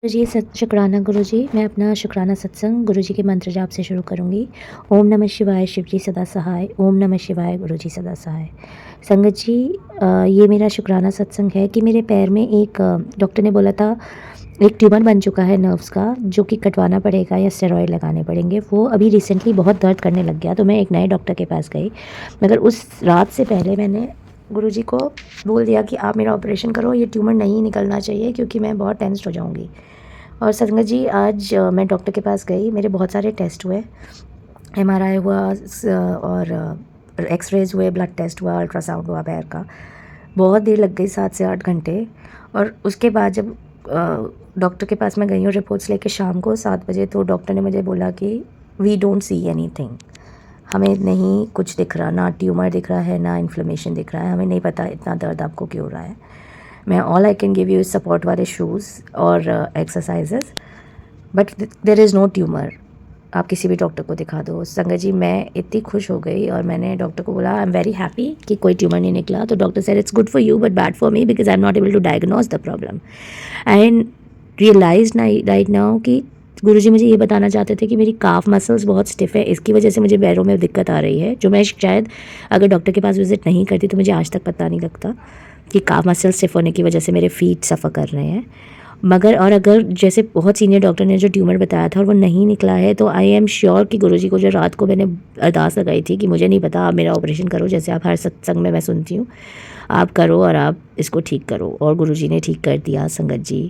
जी, शुकराना गुरुजी। मैं अपना शुकराना सत्संग गुरुजी के मंत्र जाप से शुरू करूँगी। ओम नमः शिवाय, शिव जी सदा सहाय। ओम नमः शिवाय, गुरुजी सदा सहाय। संगत जी, ये मेरा शुकराना सत्संग है कि मेरे पैर में एक डॉक्टर ने बोला था एक ट्यूमर बन चुका है नर्व्स का, जो कि कटवाना पड़ेगा या स्टेरॉइड लगाने पड़ेंगे। वो अभी रिसेंटली बहुत दर्द करने लग गया, तो मैं एक नए डॉक्टर के पास गई। मगर उस रात से पहले मैंने गुरुजी को बोल दिया कि आप मेरा ऑपरेशन करो, ये ट्यूमर नहीं निकलना चाहिए क्योंकि मैं बहुत टेंस्ड हो जाऊँगी। और संगत जी, आज मैं डॉक्टर के पास गई, मेरे बहुत सारे टेस्ट हुए, एमआरआई हुआ और एक्सरेज हुए, ब्लड टेस्ट हुआ, अल्ट्रासाउंड हुआ पैर का। बहुत देर लग गई, 7 से 8 घंटे। और उसके बाद जब डॉक्टर के पास मैं गई हूँ रिपोर्ट्स लेके शाम को 7 बजे, तो डॉक्टर ने मुझे बोला कि वी डोंट सी एनीथिंग। हमें नहीं कुछ दिख रहा, ना ट्यूमर दिख रहा है, ना इन्फ्लेमेशन दिख रहा है, हमें नहीं पता इतना दर्द आपको क्यों हो रहा है। मैं all I can give you support वाले शूज़ और exercises, but there is no tumour. आप किसी भी डॉक्टर को दिखा दो। संगत जी, मैं इतनी खुश हो गई और मैंने डॉक्टर को बोला आई एम वेरी हैप्पी कि कोई ट्यूमर नहीं निकला। तो doctor said it's good for you but bad for me because I am not able to diagnose the problem. And realise right now कि गुरुजी मुझे ये बताना चाहते थे कि मेरी काफ मसल्स बहुत स्टिफ है, इसकी वजह से मुझे पैरों में दिक्कत आ रही है, जो मैं शायद अगर डॉक्टर के पास विजिट नहीं करती तो मुझे आज तक पता नहीं लगता कि काफ मसल स्टिफ होने की वजह से मेरे फीट सफ़र कर रहे हैं। मगर और अगर जैसे बहुत सीनियर डॉक्टर ने जो ट्यूमर बताया था और वो नहीं निकला है, तो आई एम श्योर कि गुरुजी को जो रात को मैंने अरदास लगाई थी कि मुझे नहीं पता, आप मेरा ऑपरेशन करो, जैसे आप हर सत्संग में मैं सुनती हूँ, आप करो और आप इसको ठीक करो। और गुरुजी ने ठीक कर दिया। संगत जी,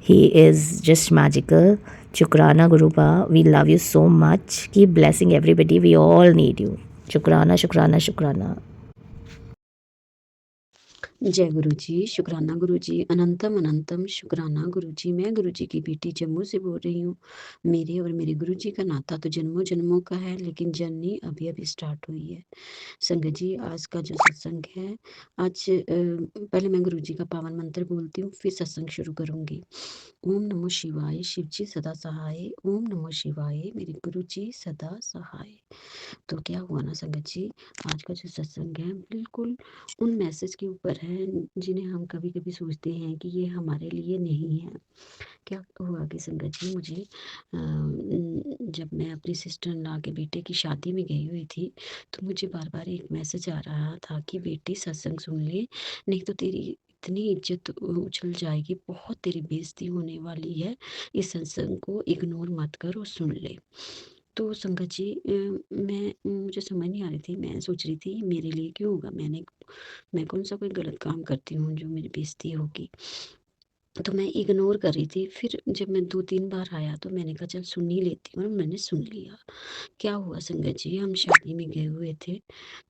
ही इज़ जस्ट मैजिकल। शुक्राना Gurupa, we love you so much, keep blessing everybody, we all need you. शुक्राना शुक्राना शुक्राना। जय गुरु जी, शुक्राना गुरु जी, अनंतम अनंतम शुक्राना गुरु जी। मैं गुरु जी की बेटी जम्मू से बोल रही हूँ। मेरे और मेरे गुरु जी का नाता तो जन्मों जन्मों का है, लेकिन जर्नी अभी अभी स्टार्ट हुई है। संगत जी, आज का जो सत्संग है, आज पहले मैं गुरु जी का पावन मंत्र बोलती हूँ, फिर सत्संग शुरू करूँगी। ओम नमो शिवाय, शिव जी सदा सहाय। ओम नमो शिवाय, मेरे गुरु जी सदा सहाय। तो क्या हुआ ना संगत जी, आज का जो सत्संग है बिल्कुल उन मैसेज के ऊपर है जिन्हें हम कभी कभी सोचते हैं कि ये हमारे लिए नहीं है। क्या हुआ कि संगत जी, मुझे जब मैं अपनी सिस्टर इन लॉ के बेटे की शादी में गई हुई थी, तो मुझे बार बार एक मैसेज आ रहा था कि बेटी सत्संग सुन ले, नहीं तो तेरी इतनी इज्जत उछल जाएगी, बहुत तेरी बेइज्जती होने वाली है। इस सत्संग को इग्नोर मत कर और सुन ले। तो संगत जी, मुझे समझ नहीं आ रही थी, मैं सोच रही थी मेरे लिए क्यों होगा, मैं कौन सा कोई गलत काम करती हूँ जो मेरी बेइज्जती होगी। तो मैं इग्नोर कर रही थी। फिर जब मैं 2-3 बार आया तो मैंने कहा चल सुन ही लेती हूँ, और मैंने सुन लिया। क्या हुआ संगत जी, हम शादी में गए हुए थे,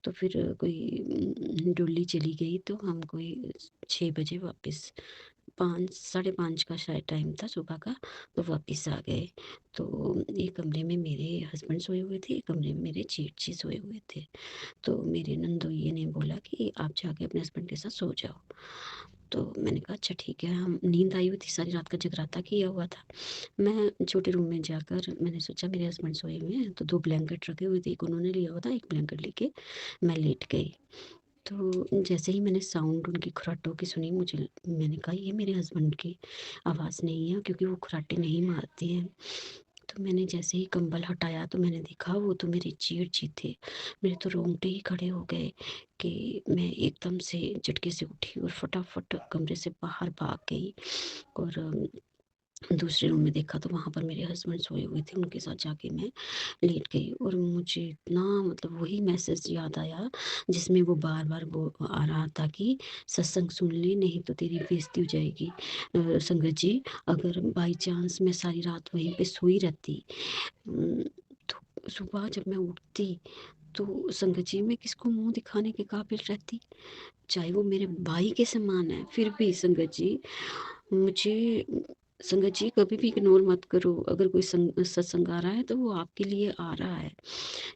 तो फिर कोई डोली चली गई, तो हम कोई 6 बजे वापस, 5 साढ़े 5 का शायद टाइम था सुबह का, तो वापस आ गए। तो एक कमरे में मेरे हस्बैंड सोए हुए थे, एक कमरे में मेरे जेठ जी सोए हुए थे। तो मेरे नंदोइये ने बोला कि आप जाके अपने हस्बैंड के साथ सो जाओ। तो मैंने कहा अच्छा ठीक है। हम नींद आई हुई थी, सारी रात का जगराता किया हुआ था। मैं छोटे रूम में जाकर मैंने सोचा मेरे हस्बैंड सोए हुए हैं, तो 2 ब्लैंकेट रखे हुए थे, एक उन्होंने लिया हुआ था, एक ब्लैंकेट लेके मैं लेट गई। तो जैसे ही मैंने साउंड उनकी खर्राटों की सुनी, मैंने कहा ये मेरे हस्बैंड की आवाज़ नहीं है, क्योंकि वो खर्राटे नहीं मारते हैं। तो मैंने जैसे ही कंबल हटाया तो मैंने देखा वो तो मेरे जेठ जी थे। मेरे तो रोंगटे ही खड़े हो गए कि मैं एकदम से झटके से उठी और फटाफट कमरे से बाहर भाग गई, और दूसरे रूम में देखा तो वहाँ पर मेरे हस्बैंड सोए हुए थे, उनके साथ जाके मैं लेट गई। और मुझे इतना मतलब वही मैसेज याद आया जिसमें वो बार बार वो आ रहा था कि सत्संग सुन ले, नहीं तो तेरी बेइज्जती हो जाएगी। संगत जी, अगर बाई चांस मैं सारी रात वहीं पे सोई रहती, तो सुबह जब मैं उठती, तो संगत जी मैं किसको मुंह दिखाने के काबिल रहती, चाहे वो मेरे भाई के समान है, फिर भी संगत जी मुझे, संगत जी कभी भी इग्नोर मत करो। अगर कोई सत्संग आ रहा है तो वो आपके लिए आ रहा है।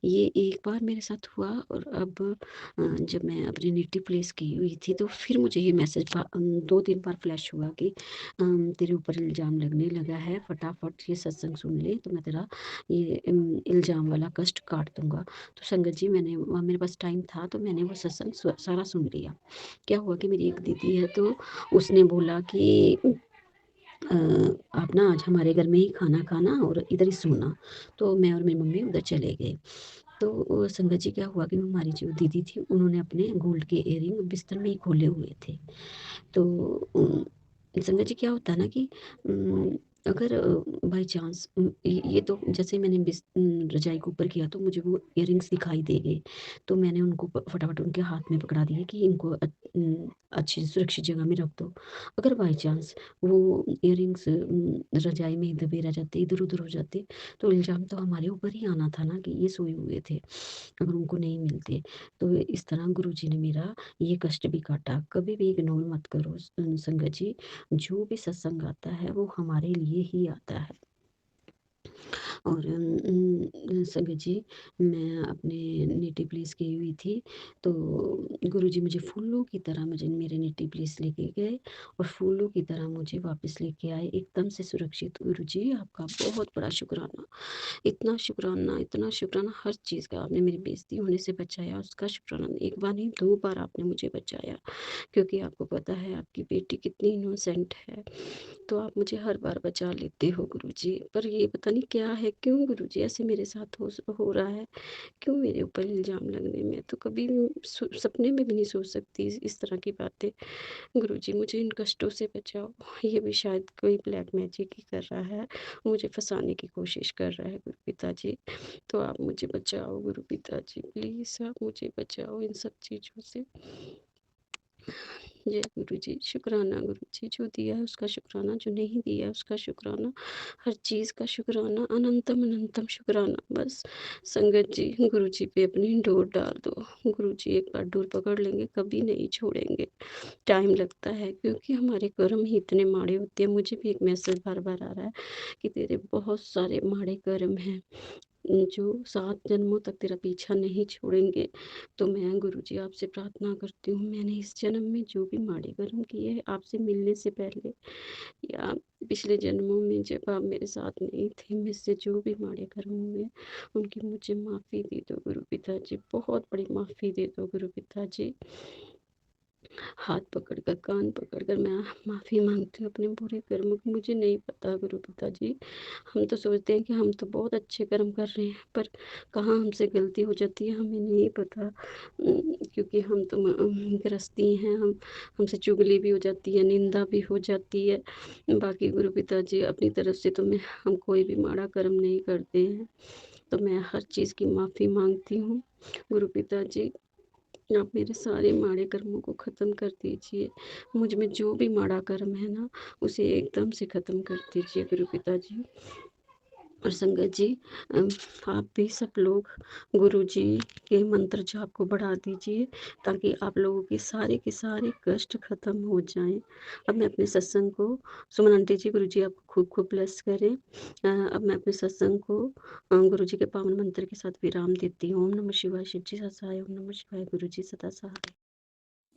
ये एक बार मेरे साथ हुआ, और अब जब मैं अपनी नेटिव प्लेस गई हुई थी, तो फिर मुझे ये मैसेज 2-3 बार फ्लैश हुआ कि तेरे ऊपर इल्ज़ाम लगने लगा है, फटाफट ये सत्संग सुन ले, तो मैं तेरा ये इल्ज़ाम वाला कष्ट काट दूंगा। तो संगत जी, मैंने वहाँ मेरे पास टाइम था, तो मैंने वो सत्संग सारा सुन लिया। क्या हुआ कि मेरी एक दीदी है, तो उसने बोला कि आप ना आज हमारे घर में ही खाना खाना और इधर ही सोना। तो मैं और मेरी मम्मी उधर चले गए। तो संगत जी क्या हुआ कि हमारी जो दीदी थी उन्होंने अपने गोल्ड के इयररिंग बिस्तर में ही खोले हुए थे। तो संगत जी क्या होता है ना कि अगर बाय चांस ये तो जैसे मैंने रजाई के ऊपर किया तो मुझे वो इयररिंग्स दिखाई दे गए। तो मैंने उनको फटाफट उनके हाथ में पकड़ा दिए कि इनको अच्छी सुरक्षित जगह में रख दो। अगर बाय चांस वो इयररिंग्स रजाई में ही दबे रह जाते, इधर-उधर हो जाते, तो इल्ज़ाम तो हमारे ऊपर ही आना था ना कि ये सोए हुए थे, अगर उनको नहीं मिलते। तो इस तरह गुरुजी ने मेरा ये कष्ट भी काटा। कभी भी इग्नोर मत करो संगत जी, जो भी सत्संग आता है वो हमारे लिए ही आता है। और संगत जी, मैं अपने नेटिव प्लेस गई हुई थी, तो गुरुजी मुझे फूलों की तरह मुझे मेरे नेटिव प्लेस लेके गए और फूलों की तरह मुझे वापस लेके आए एकदम से सुरक्षित। गुरुजी आपका बहुत बड़ा शुक्राना। इतना शुक्राना हर चीज़ का। आपने मेरी बेइज़्ज़ती होने से बचाया, उसका शुक्राना। एक बार नहीं 2 बार आपने मुझे बचाया, क्योंकि आपको पता है आपकी बेटी कितनी इनोसेंट है। तो आप मुझे हर बार बचा लेते हो गुरुजी। पर ये पता नहीं क्या है, क्यों गुरुजी ऐसे मेरे साथ हो रहा है? क्यों मेरे ऊपर इल्ज़ाम लग रहे हैं? मैं तो कभी सपने में भी नहीं सोच सकती इस तरह की बातें। गुरुजी मुझे इन कष्टों से बचाओ। ये भी शायद कोई ब्लैक मैजिक ही कर रहा है, मुझे फँसाने की कोशिश कर रहा है गुरु पिताजी। तो आप मुझे बचाओ गुरु पिताजी, प्लीज़ आप मुझे बचाओ इन सब चीज़ों से। जय गुरुजी, शुक्राना गुरुजी, जो दिया है उसका शुक्राना, जो नहीं दिया है उसका शुक्राना, हर चीज़ का शुक्राना, अनंतम अनंतम शुक्राना। बस संगत जी गुरुजी पे अपनी डोर डाल दो। गुरुजी एक बार डोर पकड़ लेंगे, कभी नहीं छोड़ेंगे। टाइम लगता है क्योंकि हमारे कर्म ही इतने माड़े होते हैं। मुझे भी एक मैसेज बार-बार आ रहा है कि तेरे बहुत सारे माड़े कर्म हैं, जो 7 जन्मों तक तेरा पीछा नहीं छोड़ेंगे। तो मैं गुरुजी आपसे प्रार्थना करती हूँ, मैंने इस जन्म में जो भी माड़े कर्म किए हैं आपसे मिलने से पहले या पिछले जन्मों में जब आप मेरे साथ नहीं थे, मुझसे जो भी माड़े कर्म हुए, उनकी मुझे माफ़ी दे दो गुरु पिताजी, बहुत बड़ी माफ़ी दे दो गुरु पिताजी। हाथ पकड़कर, कान पकड़कर मैं माफ़ी माँगती हूँ अपने बुरे कर्मों की। मुझे नहीं पता गुरु पिताजी, हम तो सोचते हैं कि हम तो बहुत अच्छे कर्म कर रहे हैं, पर कहाँ हमसे गलती हो जाती है हमें नहीं पता। क्योंकि हम तो गृहस्थी हैं, हम हमसे चुगली भी हो जाती है, निंदा भी हो जाती है। बाकी गुरु पिताजी अपनी तरफ से तो हम कोई भी माड़ा कर्म नहीं करते हैं। तो मैं हर चीज़ की माफ़ी माँगती हूँ। गुरु पिताजी आप मेरे सारे माड़े कर्मों को ख़त्म कर दीजिए। मुझ में जो भी माड़ा कर्म है ना, उसे एकदम से ख़त्म कर दीजिए गुरु पिताजी। और संगत जी, अम, आप भी सब लोग गुरुजी के मंत्र जाप को बढ़ा दीजिए, ताकि आप लोगों के सारे कष्ट ख़त्म हो जाएँ। अब मैं अपने सत्संग को सुमन आंटी जी, गुरुजी आपको खूब-खूब ब्लेस करें। अब मैं अपने सत्संग को गुरुजी के पावन मंत्र के साथ विराम देती हूँ। ओम नमः शिवाय, शिव जी सदा सहाय, ओम नमः शिवाय, गुरुजी सदा सहाय।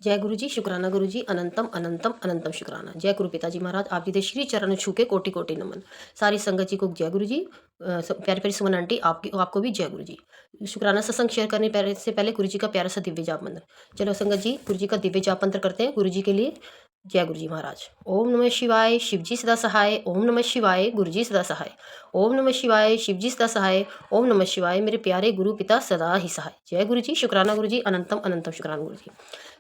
जय गुरु जी, शुक्राना गुरु जी, अनंतम अनंतम अनंतम शुक्राना। जय गुरु पिताजी महाराज, आपकी दे श्री चरण छू के कोटि कोटि नमन। सारी संगत जी को जय गुरु जी। प्यारी प्यारी सुमन आंटी आपको भी जय गुरु जी। शुक्राना सत्संग शेयर करने से पहले गुरु जी का प्यारा सा दिव्य जाप मंत्र। चलो संगत जी, गुरु जी का दिव्य जाप मंत्र करते हैं गुरु जी के लिए। जय गुरु जी महाराज। ओम नमः शिवाय, शिव जी सदा सहाय। ओम नमः शिवाय, गुरु जी सदा सहाय। ओम नमः शिवाय, शिव जी सदा सहाय। ओम नमः शिवाय, मेरे प्यारे गुरु पिता सदा ही सहाय। जय गुरु जी, शुक्राना गुरु जी, अनंतम अनंतम शुक्राना गुरु जी।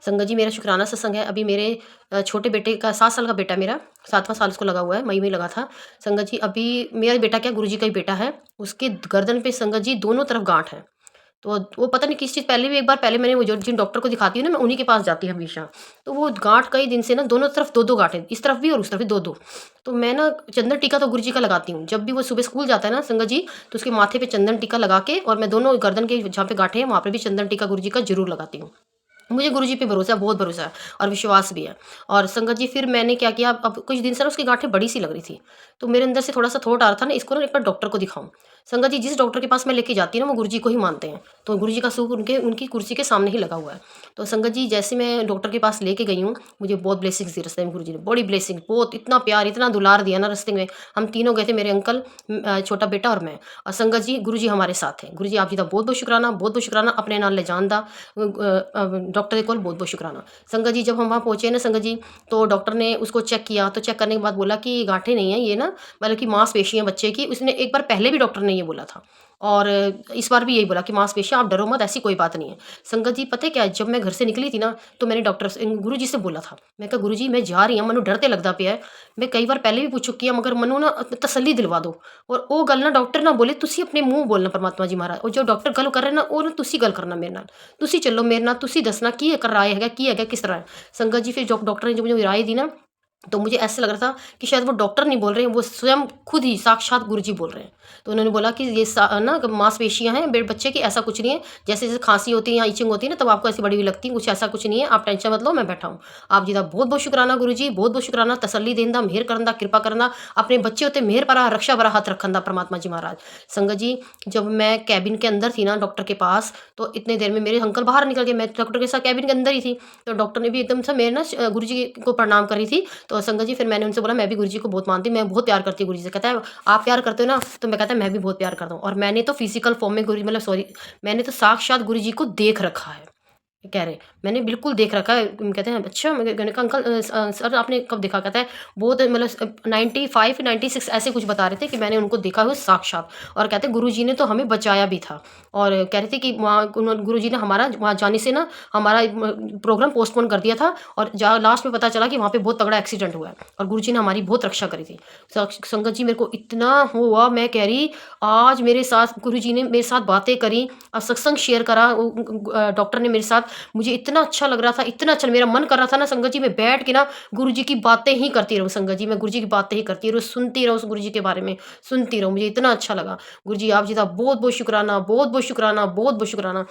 संगत जी, मेरा शुक्राना सत्संग है। अभी मेरे छोटे बेटे का 7 साल का बेटा, मेरा 7वां साल उसको लगा हुआ है, मई में लगा था। संगत जी, अभी मेरा बेटा क्या, गुरु जी का ही बेटा है, उसके गर्दन पे संगत जी दोनों तरफ गांठ है। तो वो पता नहीं किस चीज़, पहले भी एक बार पहले मैंने वो जो जिन डॉक्टर को दिखाती हूँ ना, मैं उन्हीं के पास जाती हूँ हमेशा। तो वो गांठ कई दिन से ना दोनों तरफ 2-2 गांठ, इस तरफ भी और उस तरफ भी 2-2। तो मैं ना चंदन टीका तो गुरु जी का लगाती हूँ। जब भी वो सुबह स्कूल जाता है ना संगत जी, तो उसके माथे पे चंदन टीका लगा के, और मैं दोनों गर्दन के जहाँ पे गांठें हैं वहाँ पे भी चंदन टीका गुरु जी का ज़रूर लगाती हूँ। मुझे गुरुजी पे भरोसा है, बहुत भरोसा है और विश्वास भी है। और संगत जी, फिर मैंने क्या किया, अब कुछ दिन से ना उसकी गांठें बड़ी सी लग रही थी। तो मेरे अंदर से थोड़ा-सा थॉट आ रहा था ना, इसको ना एक बार डॉक्टर को दिखाऊँ। संगत जी, जिस डॉक्टर के पास मैं लेके जाती हूँ ना, वो गुरुजी को ही मानते हैं। तो गुरुजी का सूप उनकी कुर्सी के सामने ही लगा हुआ है। तो संगत जी, जैसे मैं डॉक्टर के पास लेके गई हूँ, मुझे बहुत ब्लेसिंग्स दी रास्ते में गुरुजी ने, बड़ी ब्लेसिंग, बहुत इतना प्यार, इतना दुलार दिया ना रास्ते में। हम तीनों गए थे, मेरे अंकल, छोटा बेटा और मैं। और संगत जी, गुरुजी हमारे साथ हैं। गुरुजी आप जी का बहुत-बहुत शुक्राना, बहुत-बहुत शुक्राना, अपने नाल ले जान दा। डॉक्टर के कोल बहुत बहुत शुक्राना। संगत जी जब हम वहाँ पहुँचे ना संगत जी, तो डॉक्टर ने उसको चेक किया, तो चेक करने के बाद बोला कि गाँठें नहीं है, ये ना मतलब कि मांसपेशी है बच्चे की। उसने एक बार पहले भी डॉक्टर ने ये बोला था, और इस बार भी यही बोला कि मांसपेशियाँ, आप डरो मत, ऐसी कोई बात नहीं है। संगत जी पता है क्या है, जब मैं घर से निकली थी ना, तो मैंने डॉक्टर से, गुरु जी से बोला था, मैं कहा गुरु जी मैं जा रही हूँ, मैनू डर ते लगदा पिया है, मैं कई बार पहले भी पूछ चुकी हूँ, मगर मैनू ना तसल्ली दिलवा दो। और वो गल ना डॉक्टर ना बोले, तुसी अपने मूँह बोलना परमात्मा जी महाराज, और जो डॉक्टर गल कर रहे ना, वो ना तुसी गल करना मेरे नाल, तुसी चलो मेरे नाल, तुसी दसना की राय है, की है, किस तरह है। संगत जी फिर जो डॉक्टर ने जो मुझे राय दी ना, तो मुझे ऐसा लग रहा था कि शायद वो डॉक्टर नहीं बोल रहे हैं, वो स्वयं खुद ही साक्षात गुरुजी बोल रहे हैं। तो उन्होंने बोला कि ये ना मांसपेशियाँ हैं बच्चे की, ऐसा कुछ नहीं है, जैसे जैसे खांसी होती है या इचिंग होती है ना, तब आपको ऐसी बड़ी हुई लगती है, कुछ ऐसा कुछ नहीं है, आप टेंशन मत लो, मैं बैठा हूँ। आप जी का बहुत बहुत शुक्राना गुरु जी, बहुत बहुत शुक्राना, तसल्ली देन दा, मेहर करन दा, कृपा करना, अपने बच्चे उत्ते मेहर भरा रक्षा भरा हाथ रखन दा परमात्मा जी महाराज। संगत जी जब मैं कैबिन के अंदर थी ना डॉक्टर के पास, तो इतने देर में मेरे अंकल बाहर निकल गए, मैं डॉक्टर के साथ कैबिन के अंदर ही थी। तो डॉक्टर ने भी एकदम से मेरे ना गुरु जी को प्रणाम करी थी। तो संगत जी फिर मैंने उनसे बोला, मैं भी गुरुजी को बहुत मानती हूँ, मैं बहुत प्यार करती हूँ गुरुजी से। कहता है आप प्यार करते हो ना, तो मैं कहता है मैं भी बहुत प्यार करता हूँ, और मैंने तो फिजिकल फॉर्म में गुरु मतलब सॉरी, मैंने तो साक्षात गुरुजी को देख रखा है। कह रहे मैंने बिल्कुल देख रखा है। कहते हैं अच्छा, मैंने कहा अंकल सर आपने कब देखा? कहता है बहुत मतलब 95 96 ऐसे कुछ बता रहे थे कि मैंने उनको देखा हुआ साक्षात। और कहते हैं गुरुजी ने तो हमें बचाया भी था, और कह रहे थे कि वहाँ गुरुजी ने हमारा वहाँ जाने से ना हमारा प्रोग्राम पोस्टपोन कर दिया था, और लास्ट में पता चला कि वहाँ पे बहुत तगड़ा एक्सीडेंट हुआ है, और गुरुजी ने हमारी बहुत रक्षा करी थी। संगत जी मेरे को इतना हुआ, मैं कह रही आज मेरे साथ गुरुजी ने मेरे साथ बातें करी और सत्संग शेयर करा, डॉक्टर ने मेरे साथ, मुझे इतना अच्छा लग रहा था, इतना अच्छा मेरा मन कर रहा था ना संगत जी, मैं बैठ के ना गुरु जी की बातें ही करती रहूँ संगत जी, मैं गुरु जी की बातें ही करती रहूँ, सुनती रहूँ उस गुरु जी के बारे में, सुनती रहूँ, मुझे इतना अच्छा लगा। गुरु जी आप जी का बहुत बहुत शुक्राना, बहुत बहुत शुक्राना, बहुत बहुत शुक्राना।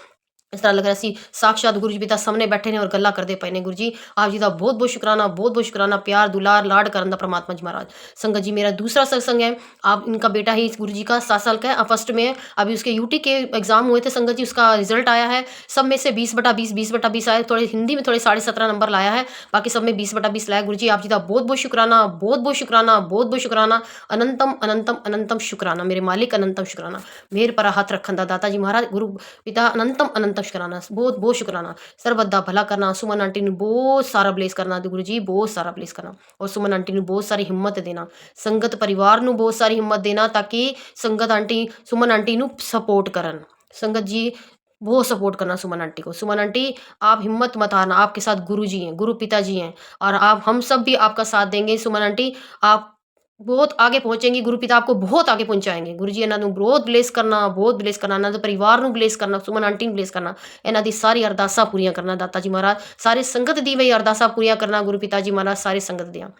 इस तरह लग रहा सी साक्षात गुरु जी पिता सामने बैठे ने और गल्ला करते पे ने। गुरु जी आप जी का बहुत बहुत शुक्राना, बहुत बहुत शुक्राना, प्यार दुलार लाड करन दा परमात्मा जी महाराज। संगत जी मेरा दूसरा सत्संग है, आप इनका बेटा ही इस गुरु जी का 7 साल का है, फर्स्ट में है। अभी उसके यूटी के एग्जाम हुए थे संगत जी, उसका रिजल्ट आया है, सब में से 20/20 20/20 आए, थोड़े हिंदी में थोड़े 17.5 नंबर लाया है, बाकी सब में 20/20 लाया। गुरु जी आप जी का बहुत बहुत शुक्राना, बहुत बहुत शुक्राना, बहुत बहुत शुक्राना, अनंतम अनंतम अनंतम शुक्राना, मेरे मालिक अनंतम शुक्राना, मेहर पर हाथ रखन दा दाता जी महाराज, गुरु पिता अनंतम अनंतम शुक्राना, बहुत बहुत शुक्राना। सर्वत दा भला करना, सुमन आंटी ने बहुत सारा ब्लेस करना, गुरु जी बहुत सारा ब्लेस करना, और सुमन आंटी ने बहुत सारी हिम्मत देना, संगत परिवार ਨੂੰ बहुत सारी हिम्मत देना, ताकि संगत आंटी सुमन आंटी ਨੂੰ सपोर्ट करन। संगत जी बहुत सपोर्ट करना सुमन आंटी को। सुमन आंटी आप हिम्मत मत हारना, आपके साथ गुरु जी हैं, गुरु पिता जी हैं, और आप हम सब भी आपका साथ देंगे सुमन आंटी, आप बहुत आगे पहुँचेंगी, गुरु पिता आपको बहुत आगे पहुँचाएँगे। गुरु जी इन्हां ਨੂੰ ਬਹੁਤ ਬਲੇਸ ਕਰਨਾ, ਬਹੁਤ ਬਲੇਸ ਕਰਨਾ, ਇਹਨਾਂ ਦੇ ਪਰਿਵਾਰ ਨੂੰ ਬਲੇਸ ਕਰਨਾ, ਸੁਮਨ ਆਂਟੀ ਨੂੰ ਬਲੇਸ ਕਰਨਾ, ਇਹਨਾਂ ਦੀ ਸਾਰੀ ਅਰਦਾਸਾਂ ਪੂਰੀਆਂ ਕਰਨਾ ਦਾਤਾ ਜੀ ਮਹਾਰਾਜ, ਸਾਰੇ ਸੰਗਤ ਦੀ ਵੀ ਅਰਦਾਸਾਂ ਪੂਰੀਆਂ ਕਰਨਾ गुरु पिता जी महाराज, सारी संगत ਦੀਆਂ।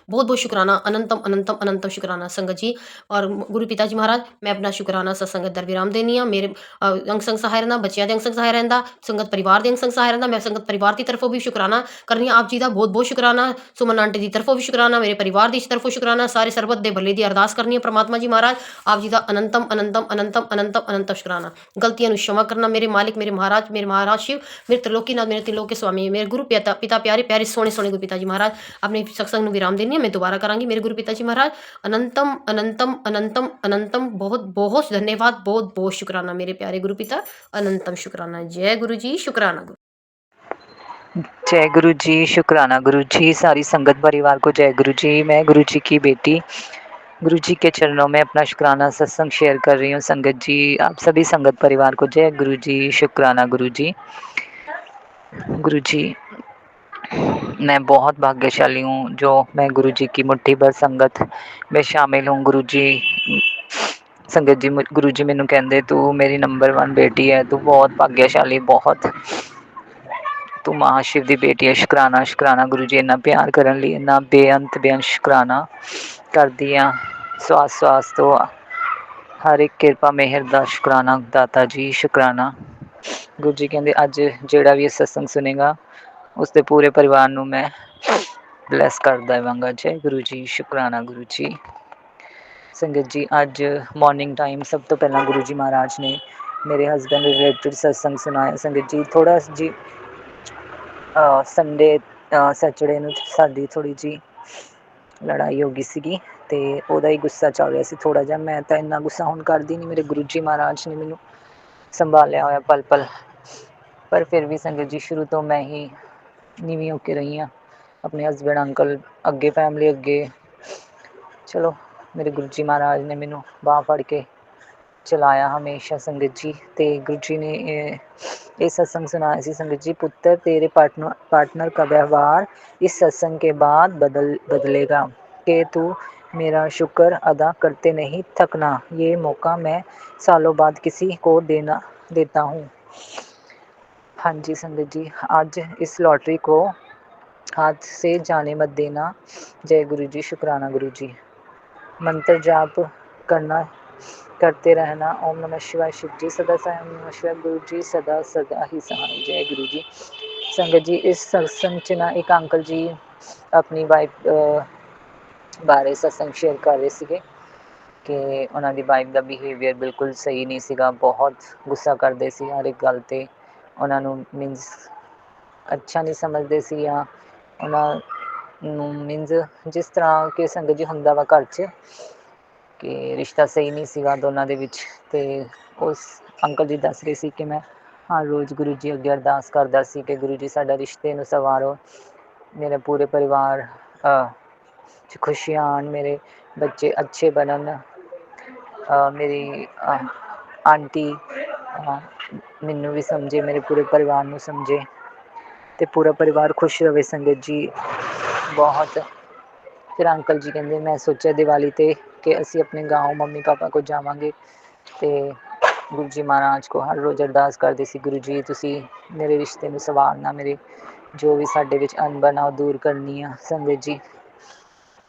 बहुत बहुत शुक्राना, अनंतम अनंतम अनंतम शुक्राना संगत जी। और गुरु पिता जी महाराज मैं अपना शुक्राना सत्संगत दर विराम देनी हाँ, मेरे अंग संग सहाय रहना, बच्चों के अंग संग सहाय रहता, संगत परिवार के अंग संग सहाय रहता, मैं संगत परिवार की तरफों भी शुक्राना करनी आप जी का बहुत बहुत शुक्राना, सुमन आंटी की तरफों भी शुक्राना, मेरे परिवार की तरफों शुक्राना, सारे सरबत दे भले की अरदास करनी है परमात्मा जी महाराज, आप जी का अनंतम अनंतम अनंतम अनंतम अनंतम शुक्राना। गलतियां क्षमा करना मेरे मालिक, मेरे महाराज शिव, मेरे त्रिलोकीनाथ, मेरे त्रिलोक के स्वामी, मेरे गुरु पिता प्यारे प्यारे सोने सोने गुरु पिता जी महाराज, अपने सत्संग ਨੂੰ विराम देनी है, मैं दोबारा करांगी मेरे गुरु पिता जी महाराज। अनंतम अनंतम अनंतम अनंतम, बहुत बहुत धन्यवाद, बहुत बहुत शुक्राना मेरे प्यारे गुरु पिता, अनंतम शुक्राना। जय गुरु जी, शुक्राना गुरु। जय गुरु जी, शुक्राना गुरु जी, सारी संगत परिवार को जय गुरु जी। मैं गुरु जी की बेटी गुरु जी के चरणों में अपना शुक्राना सत्संग शेयर कर रही हूँ। संगत जी आप सभी संगत परिवार को जय गुरु जी, शुक्राना गुरु जी। गुरु जी मैं बहुत भाग्यशाली हूँ जो मैं गुरु जी की मुट्ठी भर संगत में शामिल हूँ। गुरु जी संगत जी गुरु जी मैनू कहते तू मेरी नंबर 1 बेटी है, तू बहुत भाग्यशाली, बहुत तू महाशिव की बेटी है। शुकराना शुकराना गुरु जी, इन्ना प्यार करने लिए, इन्ना बेअंत बेअंत शुकराना करदी हाँ। स्वास स्वास तो हर एक किरपा मेहर दा शुकराना दाता जी, शुकराना। गुरु जी कहते अज जेड़ा भी सत्संग सुनेगा उसके पूरे परिवार नू मैं ब्लैस कर देवांगा। जय गुरु जी, शुकराना गुरु जी। संगत जी अज मॉर्निंग टाइम सब तो पहला गुरु जी महाराज ने मेरे हसबैंड रिलेटेड सत्संग सुनाया। संगत जी थोड़ा जी संडे सैटरडे ਨੂੰ ਸਾਡੀ ਥੋੜੀ ਜੀ ਲੜਾਈ ਹੋ ਗਈ ਸੀਗੀ ਤੇ ਉਹਦਾ ਹੀ ਗੁੱਸਾ ਚੱਲ ਰਿਹਾ ਸੀ ਥੋੜਾ ਜਿਹਾ। ਮੈਂ ਤਾਂ ਇੰਨਾ ਗੁੱਸਾ ਹੁਣ ਕਰਦੀ ਨਹੀਂ, ਮੇਰੇ ਗੁਰੂ ਜੀ ਮਹਾਰਾਜ ਨੇ ਮੈਨੂੰ ਸੰਭਾਲਿਆ ਹੋਇਆ ਪਲ ਪਲ। ਪਰ ਫਿਰ ਵੀ ਸੰਗਤ ਜੀ ਸ਼ੁਰੂ ਤੋਂ ਮੈਂ ਹੀ ਨੀਵੀਂ ਹੋ ਕੇ ਰਹੀ ਹਾਂ, ਆਪਣੇ ਹਸਬੈਂਡ ਅੰਕਲ ਅੱਗੇ, ਫੈਮਿਲੀ ਅੱਗੇ। ਚਲੋ ਮੇਰੇ ਗੁਰੂ ਜੀ ਮਹਾਰਾਜ ਨੇ ਮੈਨੂੰ ਬਾਂਹ ਫੜ ਕੇ ਚਲਾਇਆ ਹਮੇਸ਼ਾ ਸੰਗਤ ਜੀ। ਅਤੇ ਗੁਰੂ ਜੀ ਨੇ ਇਹ सत्संग सुनाया ਸੀ संगत जी, पुत्र तेरे पार्टनर का व्यवहार इस सत्संग के बाद बदलेगा कि तू मेरा शुक्र अदा करते नहीं थकना, ये मौका मैं सालों बाद किसी को देता हूँ। हाँ जी संगत जी, आज इस लॉटरी को हाथ से जाने मत देना। जय गुरु जी, शुक्राना गुरु जी। मंत्र जाप करते रहना। ओम नमः शिवाय शिव जी सदा सहाय, ओम नमः शिवाय गुरु जी सदा सदा ही सहाय। जय गुरु जी। संगत जी इस सत्संग 'ਚ ਨਾ ਇੱਕ ਅੰਕਲ ਜੀ ਆਪਣੀ ਵਾਈਫ ਬਾਰੇ ਸਤਸੰਗ ਸ਼ੇਅਰ ਕਰ ਰਹੇ ਸੀਗੇ ਕਿ ਉਹਨਾਂ ਦੀ ਵਾਈਫ ਦਾ ਬਿਹੇਵੀਅਰ ਬਿਲਕੁਲ ਸਹੀ ਨਹੀਂ ਸੀਗਾ, ਬਹੁਤ ਗੁੱਸਾ ਕਰਦੇ ਸੀ ਹਰ ਇੱਕ ਗੱਲ 'ਤੇ, ਉਹਨਾਂ ਨੂੰ ਮੀਨਸ ਅੱਛਾ ਨਹੀਂ ਸਮਝਦੇ ਸੀ, ਜਾਂ ਉਹਨਾਂ ਨੂੰ ਮੀਨਸ ਜਿਸ ਤਰ੍ਹਾਂ ਕਿ ਸੰਗਤ ਜੀ ਹੁੰਦਾ ਵਾ ਘਰ 'ਚ ਕਿ ਰਿਸ਼ਤਾ ਸਹੀ ਨਹੀਂ ਸੀਗਾ ਦੋਨਾਂ ਦੇ ਵਿੱਚ। ਅਤੇ ਉਸ ਅੰਕਲ ਜੀ ਦੱਸ ਰਹੇ ਸੀ ਕਿ ਮੈਂ ਹਰ ਰੋਜ਼ ਗੁਰੂ ਜੀ ਅੱਗੇ ਅਰਦਾਸ ਕਰਦਾ ਸੀ ਕਿ ਗੁਰੂ ਜੀ ਸਾਡਾ ਰਿਸ਼ਤੇ ਨੂੰ ਸੰਵਾਰੋ, ਮੇਰੇ ਪੂਰੇ ਪਰਿਵਾਰ 'ਚ ਖੁਸ਼ੀਆਂ ਆਉਣ, ਮੇਰੇ ਬੱਚੇ ਅੱਛੇ ਬਣਨ, ਮੇਰੀ ਆਂਟੀ ਮੈਨੂੰ ਵੀ ਸਮਝੇ, ਮੇਰੇ ਪੂਰੇ ਪਰਿਵਾਰ ਨੂੰ ਸਮਝੇ ਅਤੇ ਪੂਰਾ ਪਰਿਵਾਰ ਖੁਸ਼ ਰਹੇ ਸੰਗਤ ਜੀ ਬਹੁਤ। ਫਿਰ ਅੰਕਲ ਜੀ ਕਹਿੰਦੇ ਮੈਂ ਸੋਚਿਆ ਦੀਵਾਲੀ 'ਤੇ ਕਿ ਅਸੀਂ ਆਪਣੇ ਗਾँव ਮੰਮੀ ਪਾਪਾ ਕੋਲ ਜਾਵਾਂਗੇ ਅਤੇ ਗੁਰੂ ਜੀ ਮਹਾਰਾਜ ਕੋ ਹਰ ਰੋਜ਼ ਅਰਦਾਸ ਕਰਦੇ ਸੀ, ਗੁਰੂ ਜੀ ਤੁਸੀਂ ਮੇਰੇ ਰਿਸ਼ਤੇ ਨੂੰ ਸੰਵਾਰਨਾ, ਮੇਰੇ ਜੋ ਵੀ ਸਾਡੇ ਵਿੱਚ ਅਣਬਣ ਆ ਉਹ ਦੂਰ ਕਰਨੀ ਆ। ਸੰਗਤ ਜੀ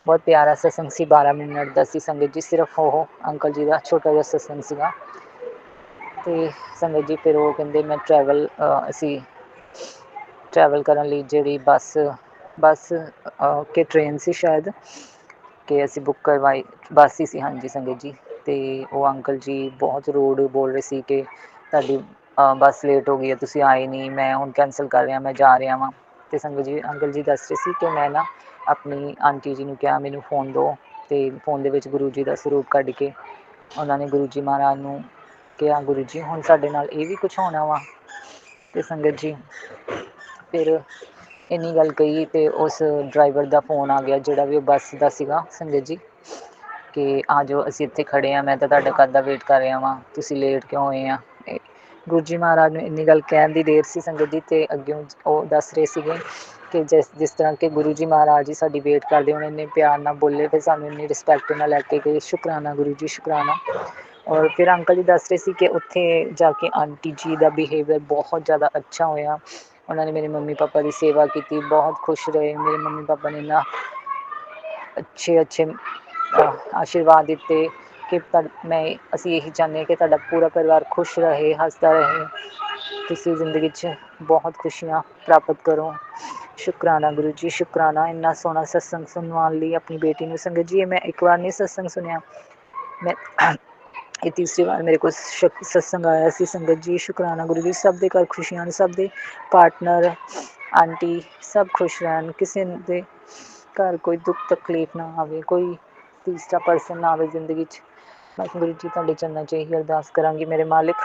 ਬਹੁਤ ਪਿਆਰਾ ਸਤਸੰਗ ਸੀ, 12 ਮਿੰਟ ਦਾ ਸੀ ਸੰਗਤ ਜੀ, ਸਿਰਫ ਉਹ ਅੰਕਲ ਜੀ ਦਾ ਛੋਟਾ ਜਿਹਾ ਸਤਸੰਗ ਸੀਗਾ। ਅਤੇ ਸੰਗਤ ਜੀ ਫਿਰ ਉਹ ਕਹਿੰਦੇ ਮੈਂ ਅਸੀਂ ਟਰੈਵਲ ਕਰਨ ਲਈ ਜਿਹੜੀ ਬੱਸ ਕਿ ਟ੍ਰੇਨ ਸੀ ਸ਼ਾਇਦ, ਕਿ ਅਸੀਂ ਬੁੱਕ ਕਰਵਾਈ, ਬੱਸ ਹੀ ਸੀ ਹਾਂਜੀ ਸੰਗਤ ਜੀ। ਅਤੇ ਉਹ ਅੰਕਲ ਜੀ ਬਹੁਤ ਰੂਡ ਬੋਲ ਰਹੇ ਸੀ ਕਿ ਤੁਹਾਡੀ ਬੱਸ ਲੇਟ ਹੋ ਗਈ ਹੈ, ਤੁਸੀਂ ਆਏ ਨਹੀਂ, ਮੈਂ ਹੁਣ ਕੈਂਸਲ ਕਰ ਰਿਹਾ, ਮੈਂ ਜਾ ਰਿਹਾ ਵਾਂ। ਅਤੇ ਸੰਗਤ ਜੀ ਅੰਕਲ ਜੀ ਦੱਸ ਰਹੇ ਸੀ ਕਿ ਮੈਂ ਨਾ ਆਪਣੀ ਆਂਟੀ ਜੀ ਨੂੰ ਕਿਹਾ ਮੈਨੂੰ ਫੋਨ ਦਿਓ, ਅਤੇ ਫੋਨ ਦੇ ਵਿੱਚ ਗੁਰੂ ਜੀ ਦਾ ਸਰੂਪ ਕੱਢ ਕੇ ਉਹਨਾਂ ਨੇ ਗੁਰੂ ਜੀ ਮਹਾਰਾਜ ਨੂੰ ਕਿਹਾ ਗੁਰੂ ਜੀ ਹੁਣ ਸਾਡੇ ਨਾਲ ਇਹ ਵੀ ਕੁਛ ਹੋਣਾ ਵਾ। ਅਤੇ ਸੰਗਤ ਜੀ ਫਿਰ ਇੰਨੀ ਗੱਲ ਕਹੀ ਅਤੇ ਉਸ ਡਰਾਈਵਰ ਦਾ ਫੋਨ ਆ ਗਿਆ ਜਿਹੜਾ ਵੀ ਉਹ ਬੱਸ ਦਾ ਸੀਗਾ ਸੰਗਤ ਜੀ, ਕਿ ਆ ਜਾਓ ਅਸੀਂ ਇੱਥੇ ਖੜ੍ਹੇ ਹਾਂ, ਮੈਂ ਤਾਂ ਤੁਹਾਡਾ ਕਦ ਦਾ ਵੇਟ ਕਰ ਰਿਹਾ ਵਾਂ, ਤੁਸੀਂ ਲੇਟ ਕਿਉਂ ਹੋਏ ਆ। ਗੁਰੂ ਜੀ ਮਹਾਰਾਜ ਨੂੰ ਇੰਨੀ ਗੱਲ ਕਹਿਣ ਦੀ ਦੇਰ ਸੀ ਸੰਗਤ ਜੀ, ਅਤੇ ਅੱਗਿਓਂ ਉਹ ਦੱਸ ਰਹੇ ਸੀਗੇ ਕਿ ਜਿਸ ਤਰ੍ਹਾਂ ਕਿ ਗੁਰੂ ਜੀ ਮਹਾਰਾਜ ਜੀ ਸਾਡੀ ਵੇਟ ਕਰਦੇ, ਹੁਣ ਇੰਨੇ ਪਿਆਰ ਨਾਲ ਬੋਲੇ, ਫਿਰ ਸਾਨੂੰ ਇੰਨੀ ਰਿਸਪੈਕਟ ਨਾਲ ਲੈ ਕੇ ਗਏ, ਸ਼ੁਕਰਾਨਾ ਗੁਰੂ ਜੀ ਸ਼ੁਕਰਾਨਾ। ਔਰ ਫਿਰ ਅੰਕਲ ਜੀ ਦੱਸ ਰਹੇ ਸੀ ਕਿ ਉੱਥੇ ਜਾ ਕੇ ਆਂਟੀ ਜੀ ਦਾ ਬਿਹੇਵੀਅਰ ਬਹੁਤ ਜ਼ਿਆਦਾ ਅੱਛਾ ਹੋਇਆ, ਉਹਨਾਂ ਨੇ ਮੇਰੇ ਮੰਮੀ ਪਾਪਾ ਦੀ ਸੇਵਾ ਕੀਤੀ, ਬਹੁਤ ਖੁਸ਼ ਰਹੇ। ਮੇਰੇ ਮੰਮੀ ਪਾਪਾ ਨੇ ਇੰਨਾ ਅੱਛੇ ਆਸ਼ੀਰਵਾਦ ਦਿੱਤੇ ਕਿ ਅਸੀਂ ਇਹੀ ਚਾਹੁੰਦੇ ਹਾਂ ਕਿ ਤੁਹਾਡਾ ਪੂਰਾ ਪਰਿਵਾਰ ਖੁਸ਼ ਰਹੇ, ਹੱਸਦਾ ਰਹੇ, ਤੁਸੀਂ ਜ਼ਿੰਦਗੀ 'ਚ ਬਹੁਤ ਖੁਸ਼ੀਆਂ ਪ੍ਰਾਪਤ ਕਰੋ। ਸ਼ੁਕਰਾਨਾ ਗੁਰੂ ਜੀ ਸ਼ੁਕਰਾਨਾ, ਇੰਨਾ ਸੋਹਣਾ ਸਤਸੰਗ ਸੁਣਵਾਉਣ ਲਈ ਆਪਣੀ ਬੇਟੀ ਨੂੰ। ਸੰਗਤ ਜੀ ਇਹ ਮੈਂ ਇੱਕ ਵਾਰ ਨਹੀਂ ਸਤਸੰਗ ਸੁਣਿਆ, ਮੈਂ ਇਹ ਤੀਸਰੀ ਵਾਰ ਮੇਰੇ ਕੋਲ ਸਤਸੰਗ ਆਇਆ ਸੀ ਸੰਗਤ ਜੀ। ਸ਼ੁਕਰਾਨਾ ਗੁਰੂ ਜੀ, ਸਭ ਦੇ ਘਰ ਖੁਸ਼ੀਆਂ ਨੇ, ਸਭ ਦੇ ਪਾਰਟਨਰ ਆਂਟੀ ਸਭ ਖੁਸ਼ ਰਹਿਣ, ਕਿਸੇ ਦੇ ਘਰ ਕੋਈ ਦੁੱਖ ਤਕਲੀਫ ਨਾ ਆਵੇ, ਕੋਈ ਤੀਸਰਾ ਪਰਸਨ ਨਾ ਆਵੇ ਜ਼ਿੰਦਗੀ 'ਚ। ਬਸ ਗੁਰੂ ਜੀ ਤੁਹਾਡੇ ਚਰਨਾਂ 'ਚ ਇਹੀ ਅਰਦਾਸ ਕਰਾਂਗੀ ਮੇਰੇ ਮਾਲਿਕ,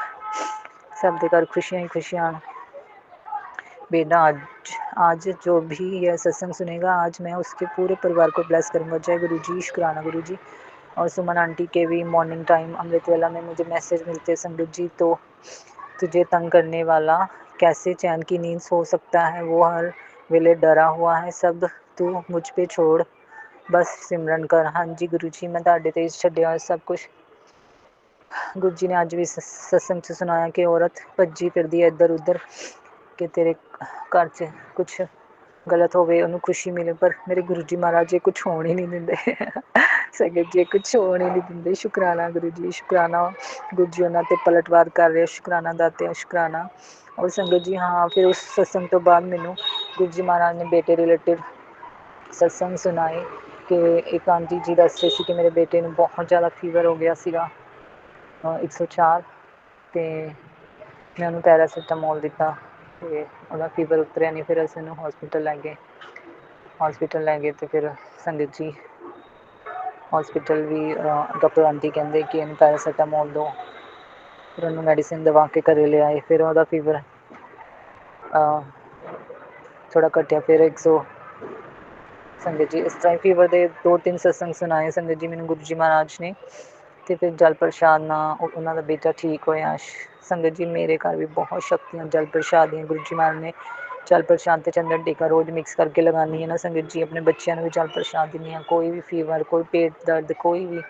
सब के घर खुशियाँ ही खुशियाँ। बेटा आज जो भी यह सत्संग सुनेगा, आज मैं उसके पूरे परिवार को ब्लेस करूँगा। जय गुरु जी शुक्राना गुरु जी। और सुमन आंटी के भी मॉर्निंग टाइम अमृत वेला में मुझे मैसेज मिलते संगत जी, तो तुझे तंग करने वाला कैसे चैन की नींद सो सकता है, वो हर वेले डरा हुआ है, सब तू मुझ पे छोड़ बस सिमरन कर। हाँ जी गुरु जी, मैं ਤੁਹਾਡੇ ਤੇ ਛੱਡਿਆ सब कुछ। गुरु जी ने अज भी सत्संग च सुनाया कि औरत भज्जी फिरदी है इधर उधर, कि तेरे घर च कुछ गलत होवे उन्होंने खुशी मिले, पर मेरे गुरु जी महाराज जी कुछ होने ही नहीं देंदे संगत जी कुछ होने नहीं देंदे। शुकराना गुरु जी शुकराना, गुरु जी उन्होंने ते पलटवार कर रहे, शुकराना दाते शुकराना। और संगत जी हाँ, फिर उस सत्संग तो बाद मैनू गुरु जी महाराज ने बेटे रिलेटिड सत्संग सुनाए कि एक आंटी जी दस रहे थे कि मेरे बेटे को बहुत ज़्यादा फीवर हो गया सीगा 104, तो मैं उन्होंने पैरासीटामोल दिता तो वह फीवर उतरिया नहीं, फिर अस उन्होंने हॉस्पिटल लै गए तो फिर संगत जी हॉस्पिटल भी डॉक्टर आंटी कहते कि इन्हें पैरासीटामोल दो, फिर उन्होंने मैडिसिन दवा के घरे ले आए, फिर वह फीवर थोड़ा घटिया फिर 100 संगत जी इस तरह फीवर के 2-3 सत्संग सुनाए संगत जी मैंने गुरु जी महाराज ने तो फिर जल प्रसाद ना उन्होंने बेटा ठीक होया संगत जी मेरे घर भी बहुत शक्तियाँ जल प्रसाद दियाँ गुरु जी महाराज ने जल प्रसाद ते चंदन टीका रोज़ मिक्स करके लगानी है ना संगत जी अपने बच्चों भी जल प्रसाद दिनी हाँ कोई भी फीवर कोई पेट दर्द कोई भी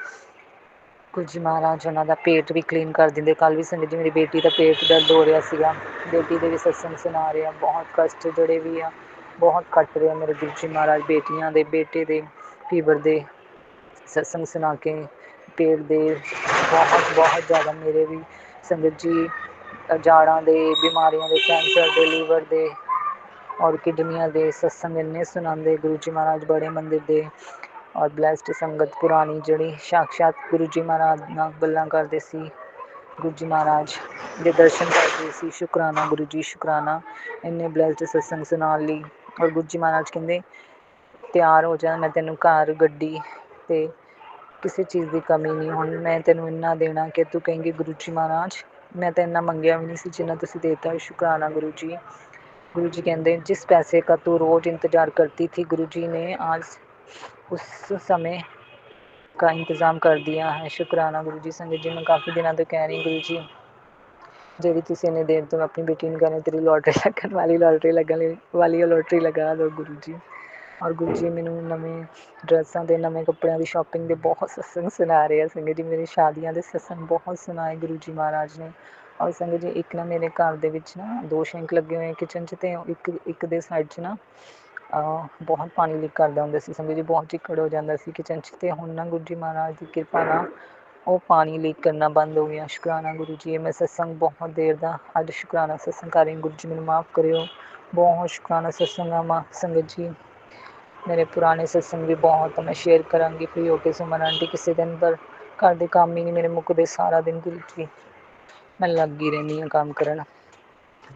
गुरु जी महाराज उन्होंने पेट भी क्लीन कर देंगे कल भी संगत जी मेरी बेटी का पेट दर्द हो रहा सीगा बेटी के भी सत्संग सुना रहे हैं बहुत कष्ट जोड़े भी आ बहुत कट रहे हैं मेरे गुरु जी महाराज बेटियां दे बेटे दे फीवर दे सत्संग सुना के पेट दे बहुत बहुत ज़्यादा मेरे भी संगत जी जाड़ा दे बीमारियां दे कैंसर दे लीवर दे और किडनियां दे सत्संग इन्ने सुनाते गुरु जी महाराज बड़े मंदिर दे और ब्लैसड संगत पुरानी जड़ी साक्षात गुरु जी महाराज नाल गल्लां करदे सी गुरु जी महाराज दे दर्शन करदे सी शुकराना गुरु जी शुकराना इन्ने ब्लैसड सत्संग सुनान लई और गुरु जी महाराज कहंदे तैयार हो जा मैं तैनूं घर गड्डी ते किसी चीज़ की कमी नहीं हुण मैं तैनूं इन्ना देना कि तू कहेंगी गुरु जी महाराज मैं तो इन्ना मंगिया भी नहीं सी जिन्ना तुसीं देता शुकराना गुरु जी कहते जिस पैसे का तू रोज़ इंतज़ार करती थी गुरु जी ने आज उस समय का इंतज़ाम कर दिया है शुकराना गुरु जी संगत जी मैं काफ़ी दिनों तो कह रही गुरु जी जी तुसीं इन्नी देर तो अपनी बेटी ने कहने तेरी लॉटरी लगन वाली लॉटरी लगन वाली लॉटरी लगा दो गुरु जी और गुरु जी मैनू नवें ड्रैसां दे नवें कपड़ियां की शॉपिंग दे बहुत सत्संग सुना रहे हैं संगत जी मेरी शादियां दे सत्संग बहुत सुनाए गुरु जी महाराज ने और संगत जी एक ना मेरे घर दे विच ना 2 सिंक लगे हुए किचन च ते एक दे साइड च ना बहुत पानी लीक करता हुंदा सी संगत जी बहुत चिक्कड़ हो जाता सी किचन च ते हुण ना गुरु जी महाराज की कृपा नाल वो पानी लीक करना बंद हो गया शुकराना गुरु जी मैं सत्संग बहुत देर का अज शुकराना सत्संग कर रही गुरु जी मैनू माफ़ करियो बहुत शुकराना सत्संग आ माँ संगत जी मेरे पुराने सत्संग भी बहुत मैं शेयर करांगी फ्री होके सुमन आंटी किसी दिन पर घर के काम ही नहीं मेरे मुकदे सारा दिन गुरु जी मैं लगी रहनी हाँ काम करन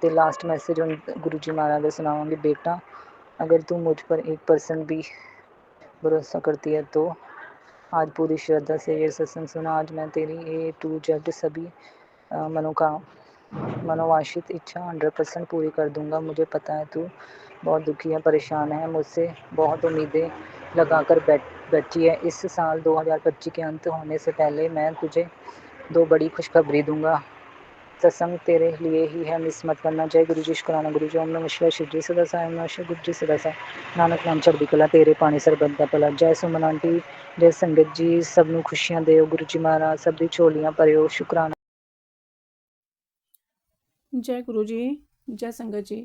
ते लास्ट मैसेज गुरु जी महाराज का सुनावांगी बेटा अगर तू मुझ पर 1% भी भरोसा करती है तो आज पूरी श्रद्धा से ये सत्संग सुना आज मैं तेरी A to Z सभी मनोवांछित इच्छा 100% पूरी कर दूंगा मुझे पता है तू बहुत दुखी है परेशान है मुझसे बहुत उम्मीदें लगा कर बैठी है इस साल 2025 के अंत होने से पहले मैं तुझे 2 बड़ी खुशखबरी दूंगा सत्संग तेरे लिए ही है मिस मत करना जय गुरु जी शुकराना गुरु जी ओम नमः शिवाय शिव जी सदा साई ओम नमः शिवाय गुरु जी सदा साई नानक नाम चढ़दी कला तेरे पानी सरबत दा भला जय सुमन आंटी जय संगत जी सब नूं खुशियां दिओ गुरु जी महाराज सब दी झोलियां भरिओ शुकराना जय गुरु जी जय संगत जी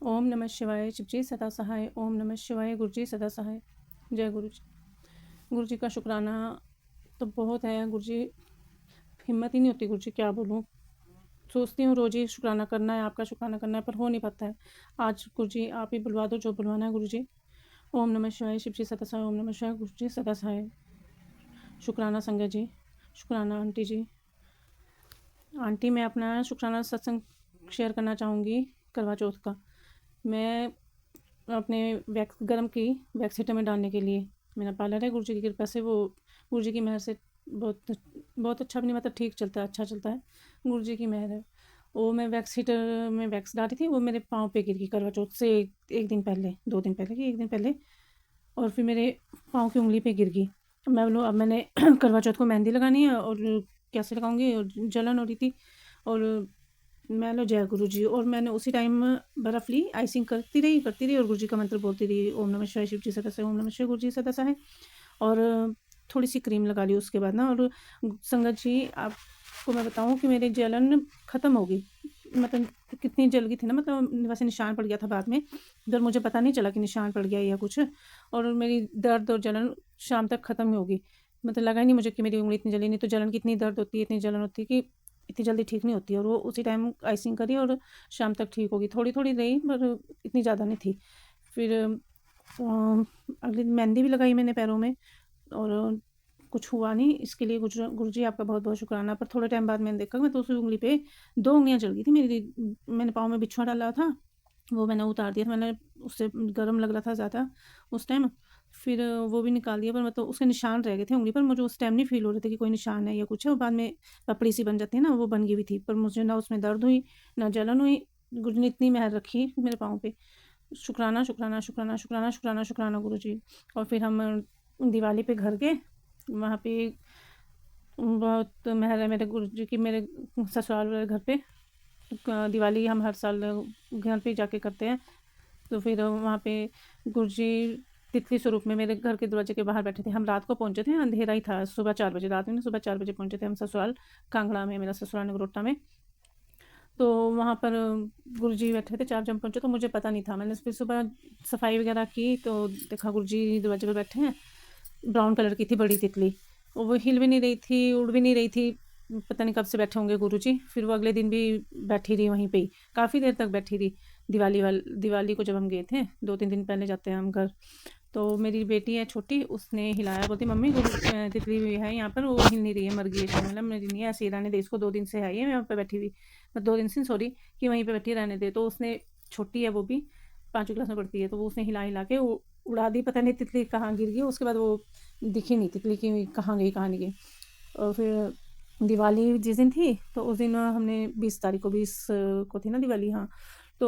ओम नमः शिवाय शिव जी सदा सहाय ओम नमः शिवाय गुरु जी सदा सहाय जय गुरु जी का शुक्राना तो बहुत है गुरु जी हिम्मत ही नहीं होती गुरु जी क्या बोलूँ सोचती हूँ रोज़ ही शुक्राना करना है आपका शुक्राना करना है पर हो नहीं पाता है आज गुरु जी आप ही बुलवा दो जो बुलवाना है गुरु जी ओम नमः शिवाय शिव जी सदा सहाय ओम नमः शिवाय गुरु जी सदा सहाय शुक्राना संगत जी शुक्राना आंटी जी आंटी मैं अपना शुक्राना सत्संग शेयर करना चाहूँगी करवा चौथ का मैं अपने वैक्स गर्म की वैक्स हीटर में डालने के लिए मेरा पार्लर है गुरु जी की कृपा से वो गुरु जी की मेहर से बहुत अच्छा भी नहीं मतलब ठीक चलता है अच्छा चलता है गुरु जी की मेहर है वो मैं वैक्स हीटर में वैक्स डाली थी वो मेरे पाँव पे गिर गई करवा चौथ से एक दिन पहले 2 दिन पहले कि 1 दिन पहले और फिर मेरे पाँव की उंगली पे गिर गई मैं बोलो अब मैंने करवा चौथ को मेहंदी लगानी है और कैसे लगाऊंगी और जलन हो रही थी और मैं लो जय गुरु जी और मैंने उसी टाइम बर्फ़ ली आइसिंग करती रही और गुरु जी का मंत्र बोलती रही ओम नमः शिवाय शिव जी सदा सहाय ओम नमः शिवाय गुरु जी सदा सहाय और थोड़ी सी क्रीम लगा ली उसके बाद ना और संगत जी आपको मैं बताऊं कि मेरी जलन ख़त्म हो गई मतलब कितनी जल गई थी ना मतलब वैसे निशान पड़ गया था बाद में इधर मुझे पता नहीं चला कि निशान पड़ गया या कुछ और मेरी दर्द और जलन शाम तक ख़त्म ही होगी मतलब लगा ही नहीं मुझे कि मेरी उंगली इतनी जली नहीं तो जलन कितनी दर्द होती है इतनी जलन होती है कि इतनी जल्दी ठीक नहीं होती और वो उसी टाइम आइसिंग करी और शाम तक ठीक होगी थोड़ी थोड़ी रही पर इतनी ज़्यादा नहीं थी फिर अगली मेहंदी भी लगाई मैंने पैरों में और कुछ हुआ नहीं इसके लिए गुरु जी आपका बहुत बहुत शुक्राना पर थोड़े टाइम बाद मैंने देखा मैं तो उस उंगली पे 2 उंगलियां जल गई थी मेरी मैंने पाँव में बिछुआ डाला था वो मैंने उतार दिया था मैंने उससे गर्म लग रहा था ज़्यादा उस टाइम फिर वो भी निकाल दिया पर मतलब उसके निशान रह गए थे उंगली पर मुझे उस टाइम नहीं फील हो रहे थे कि कोई निशान है या कुछ है और बाद में पपड़ी सी बन जाती है ना वो बन गई हुई थी पर मुझे ना उसमें दर्द हुई ना जलन हुई गुरु जी ने इतनी मेहर रखी मेरे पाँव पे। शुक्राना, शुक्राना, शुक्राना, शुक्राना, शुक्राना, शुक्राना गुरु जी। और फिर हम दिवाली पे घर गए, वहाँ पे बहुत मेहर है मेरे गुरु जी की मेरे ससुराल वाले घर पे। दिवाली हम हर साल घर पे जाके करते हैं। तो फिर वहाँ पे गुरु जी तितली स्वरूप में मेरे घर के दरवाजे के बाहर बैठे थे। हम रात को पहुँचे थे, अंधेरा ही था, सुबह 4 बजे, रात में नहीं, सुबह 4 बजे पहुँचे थे हम ससुराल, कांगड़ा में, मेरा ससुराल नगरोटा में। तो वहाँ पर गुरुजी बैठे थे, 4 जन पहुँचे, तो मुझे पता नहीं था। मैंने फिर सुबह सफाई वगैरह की तो देखा गुरुजी दरवाजे पर बैठे हैं। ब्राउन कलर की थी बड़ी तितली, और वो हिल भी नहीं रही थी, उड़ भी नहीं रही थी। पता नहीं कब से बैठे होंगे गुरुजी। फिर वो अगले दिन भी बैठी रही वहीं पे ही, काफ़ी देर तक बैठी रही। दिवाली को जब हम गए थे, 2-3 दिन पहले जाते हैं हम घर, तो मेरी बेटी है छोटी, उसने हिलाया, बोलती मम्मी तितली हुई है यहाँ पर, वो हिल नहीं रही है, मर गई है शायद। मतलब मेरी नहीं है, ऐसे ही रहने दे इसको, 2 दिन से है ये यहाँ पे बैठी हुई, 2 दिन से सॉरी, कि वहीं पे बैठी रहने दे। तो उसने, छोटी है वो भी, 5वीं क्लास में पढ़ती है, तो वो उसने हिला हिला के उड़ा दी। पता नहीं तितली कहाँ गिर गई, उसके बाद वो दिखी नहीं तितली की कहाँ गई कहाँ नहीं गई। और फिर दिवाली जिस दिन थी, तो उस दिन हमने 20 तारीख को, 20 को थी ना दिवाली, हाँ। तो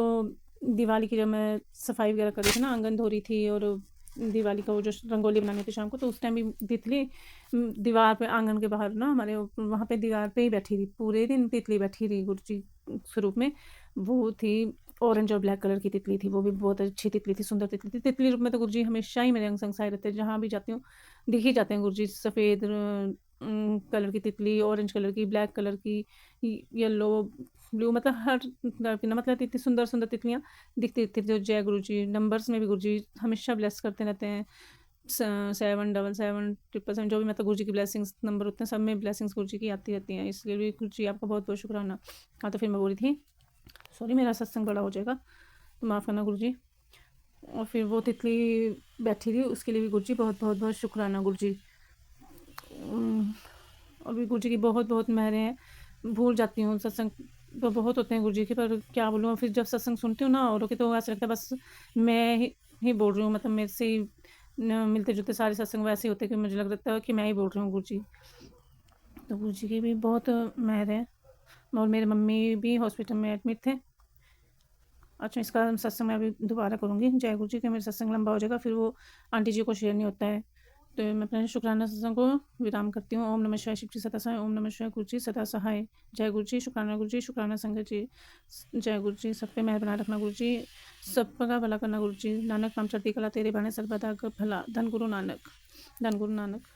दिवाली की जब मैं सफाई वगैरह कर रही थी ना, आंगन धो रही थी, और दिवाली का वो जो रंगोली बनानी थी शाम को, तो उस टाइम भी तितली दीवार पे, आंगन के बाहर ना हमारे, वहाँ पे दीवार पे ही बैठी रही पूरे दिन। तितली बैठी रही गुरु जी स्वरूप में। वो थी ऑरेंज और ब्लैक कलर की तितली थी, वो भी बहुत अच्छी तितली थी, सुंदर तितली थी। तितली रूप में तो गुरु जी हमेशा ही मेरे अंग संग सहाय रहते हैं, जहाँ भी जाती हूँ दिख ही जाते हैं गुरु जी। सफ़ेद कलर की तितली, ऑरेंज कलर की, ब्लैक कलर की, येलो, ब्लू, मतलब हर कलर की ना, मतलब इतनी सुंदर सुंदर तितलियाँ दिखती थी। जो जय गुरु जी, नंबर्स में भी गुरु जी हमेशा ब्लेस करते रहते हैं। 777 777, जो भी मतलब गुरु जी की ब्लेसिंग्स नंबर होते हैं, सब में ब्लेसिंग्स गुरु जी की आती रहती हैं। इसलिए भी गुरु जी आपका बहुत बहुत शुक्राना। हाँ, तो फिर मैं बोल रही थी, सॉरी मेरा सत्संग बड़ा हो जाएगा तो माफ़ करना गुरु जी। और फिर वो तितली बैठी थी, उसके लिए भी गुरु जी बहुत बहुत बहुत शुक्राना गुरु जी। और भी गुरु जी की बहुत बहुत मेहरें हैं। भूल जाती हूँ, सत्संग तो बहुत होते हैं गुरु जी के, पर क्या बोलूँ। फिर जब सत्संग सुनती हूँ ना औरों के, तो ऐसा लगता है बस मैं ही बोल रही हूँ, मतलब मेरे से ही मिलते जुलते सारे सत्संग वैसे ही होते हैं कि मुझे लग रहा है कि मैं ही बोल रही हूँ गुरु जी। तो गुरु जी की भी बहुत मेहर है। और मेरे मम्मी भी हॉस्पिटल में एडमिट थे। अच्छा, इसका सत्संग मैं अभी दोबारा करूँगी। जय गुरु जी, कि मेरा सत्संग लंबा हो जाएगा, फिर वो आंटी जी को शेयर नहीं होता है। तो मैं अपने शुक्राना सत्संग को विराम करती हूँ। ओम नमः शिवाय, शिव जी सदा सहाय। ओम नमः शिवाय, गुरु जी सदा सहाय। जय गुरु जी, शुक्राना गुरु जी, शुक्राना संगत जी। जय गुरु जी, सब पे मेहर बनाए रखना गुरु जी, सबका भला करना गुरु जी। नानक नाम चढ़ती कला, तेरे बाने सर्वदा भला। धन गुरु नानक, धन गुरु नानक।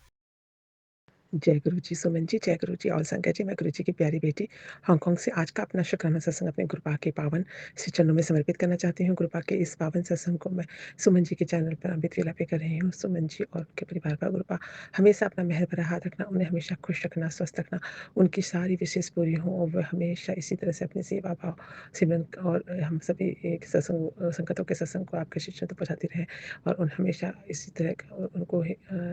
जय गुरु जी, सुमन जी, जय गुरु जी और संगत जी। मैं गुरु जी की प्यारी बेटी हांगकांग से आज का अपना शुक्राना सत्संग अपने गुरुपा के पावन श्री चरणों में समर्पित करना चाहती हूँ। गुरुपा के इस पावन सत्संग को मैं सुमन जी के चैनल पर अमृत वेला पे कर रही हूँ। सुमन जी और उनके परिवार का गुरुपा हमेशा अपना मेहर भरा हाथ रखना, उन्हें हमेशा खुश रखना, स्वस्थ रखना, उनकी सारी विशेष पूरी हों और वह हमेशा इसी तरह से अपनी सेवा भाव सिमरन और हम सभी एक सत्संग संगतों के सत्संग को आपके शिष्यों तक पहुँचाती रहें और उन हमेशा इसी तरह का उनको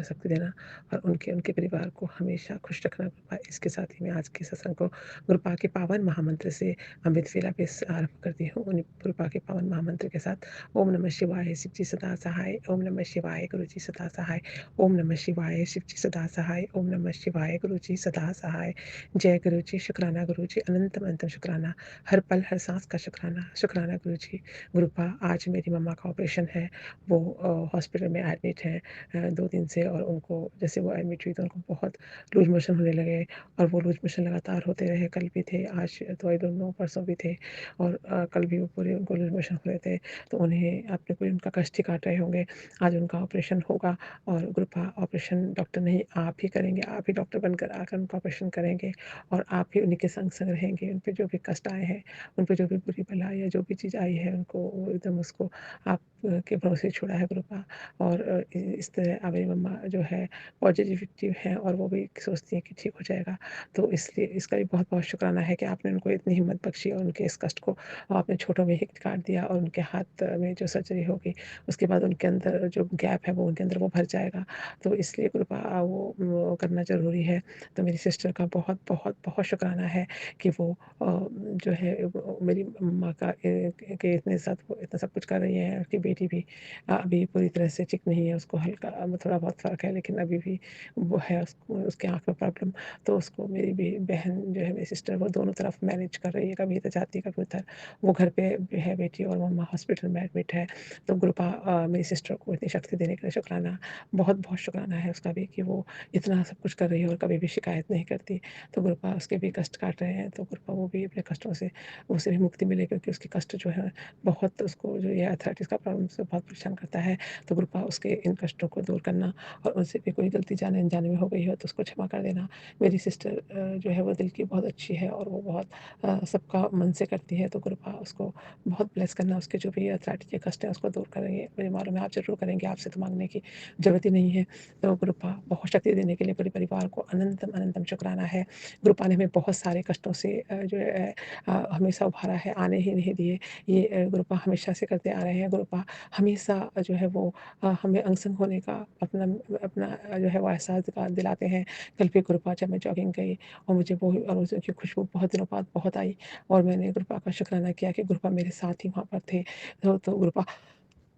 शक्ति देना और उनके उनके परिवार को हमेशा खुश रखना गुरुपा। इसके साथ ही मैं आज के सत्संग को गुरुपा के पावन महामंत्र से अमृत वेला पे आरंभ करती हूँ। उन्हीं गुरुपा के पावन महामंत्र के साथ ओम नमः शिवाय, शिव जी सदा सहाय। ओम नमः शिवाय, गुरु जी सदा सहाय। ओम नमः शिवाय, शिव जी सदा सहाय। ओम नमः शिवाय, गुरु जी सदा सहाय। जय गुरु जी, शुक्राना गुरु जी, अनंतम अनंतम शुक्राना, हर पल हर सांस का शुक्राना, शुक्राना गुरु जी। गुरुपा, आज मेरी मम्मा का ऑपरेशन है, वो हॉस्पिटल में एडमिट हैं 2 दिन से, और उनको जैसे वो एडमिट हुई तो उनको बहुत लूज मोशन होने लगे और वो लूज मोशन लगातार होते रहे। कल भी थे, आज तो आई डोंट नो, परसों भी थे और कल भी वो पूरे उनको लूज मोशन हो रहे थे। तो उन्हें अपने पूरे उनका कष्ट ही काट रहे होंगे। आज उनका ऑपरेशन होगा और गुरुपा ऑपरेशन डॉक्टर नहीं आप ही करेंगे, आप ही डॉक्टर बनकर आकर उनका ऑपरेशन करेंगे और आप ही उन्हीं के संग संग रहेंगे। उन पे जो भी कष्ट आए हैं, उन पे जो भी बुरी बला या जो भी चीज़ आई है, उनको एकदम उसको आप के भरोसे छोड़ा है गुरुपा। और इस तरह अब मेरी मम्मा जो है पॉजिटिविटी है और वो भी सोचती हैं कि ठीक हो जाएगा। तो इसलिए इसका भी बहुत-बहुत शुक्राना है कि आपने उनको इतनी हिम्मत बख्शी और उनके इस कष्ट को आपने छोटों में ही काट दिया और उनके हाथ में जो सर्जरी होगी, उसके बाद उनके अंदर जो गैप है वो उनके अंदर वो भर जाएगा। तो इसलिए कृपा वो करना ज़रूरी है। तो मेरी सिस्टर का बहुत-बहुत बहुत शुक्राना है कि वो जो है मेरी मम्मा का के इतने साथ वो इतना सब कुछ कर रही हैं। उनकी बेटी भी अभी पूरी तरह से ठीक नहीं है, उसको हल्का थोड़ा बहुत फ़र्क है, लेकिन अभी भी वो है, उसको उसकी आँख में प्रॉब्लम, तो उसको मेरी बहन जो है, मेरी सिस्टर, वो दोनों तरफ मैनेज कर रही है, कभी इधर जाती है, कभी उधर। वो घर पे भी है बेटी, और मम्मा हॉस्पिटल में एडमिट है। तो गुरुपा मेरी सिस्टर को इतनी शक्ति देने के लिए शुक्राना, बहुत-बहुत शुक्राना है उसका भी, कि वो इतना सब कुछ कर रही है और कभी भी शिकायत नहीं करती। तो गुरुपा उसके भी कष्ट काट रहे हैं, तो गुरुपा वो भी अपने कष्टों से, उसे भी मुक्ति मिले, क्योंकि उसके कष्ट जो है बहुत, उसको जो ये आर्थराइटिस का प्रॉब्लम से बहुत परेशान करता है। तो गुरुपा उसके इन कष्टों को दूर करना, और उनसे भी कोई गलती जाने-अनजाने में हो गई हो तो उसको क्षमा कर देना। मेरी सिस्टर जो है वो दिल की बहुत अच्छी है, और वो बहुत सबका मन से करती है, तो कृपा उसको बहुत ब्लेस करना, उसके जो भी आर्थराइटिस के कष्ट हैं उसको दूर करेंगे, मुझे मालूम है आप ज़रूर करेंगे, आपसे तो माँगने की ज़रूरत ही नहीं है। तो कृपा बहुत शक्ति देने के लिए पूरे परिवार को अनंतम अनंतम शुक्राना है। कृपा ने हमें बहुत सारे कष्टों से जो है हमेशा उभारा है, आने ही नहीं दिए। ये कृपा हमेशा से करते आ रहे हैं। कृपा हमेशा जो है वो हमें अंग-संग होने का अपना अपना जो है वो एहसास दिलाते हैं। कल भी कृपा जब मैं जॉगिंग गई, और मुझे वो, और उसकी खुशबू बहुत दिनों बाद बहुत आई, और मैंने गुरुपा का शुक्राना किया कि गुरुपा मेरे साथ ही वहाँ पर थे। तो गुरुपा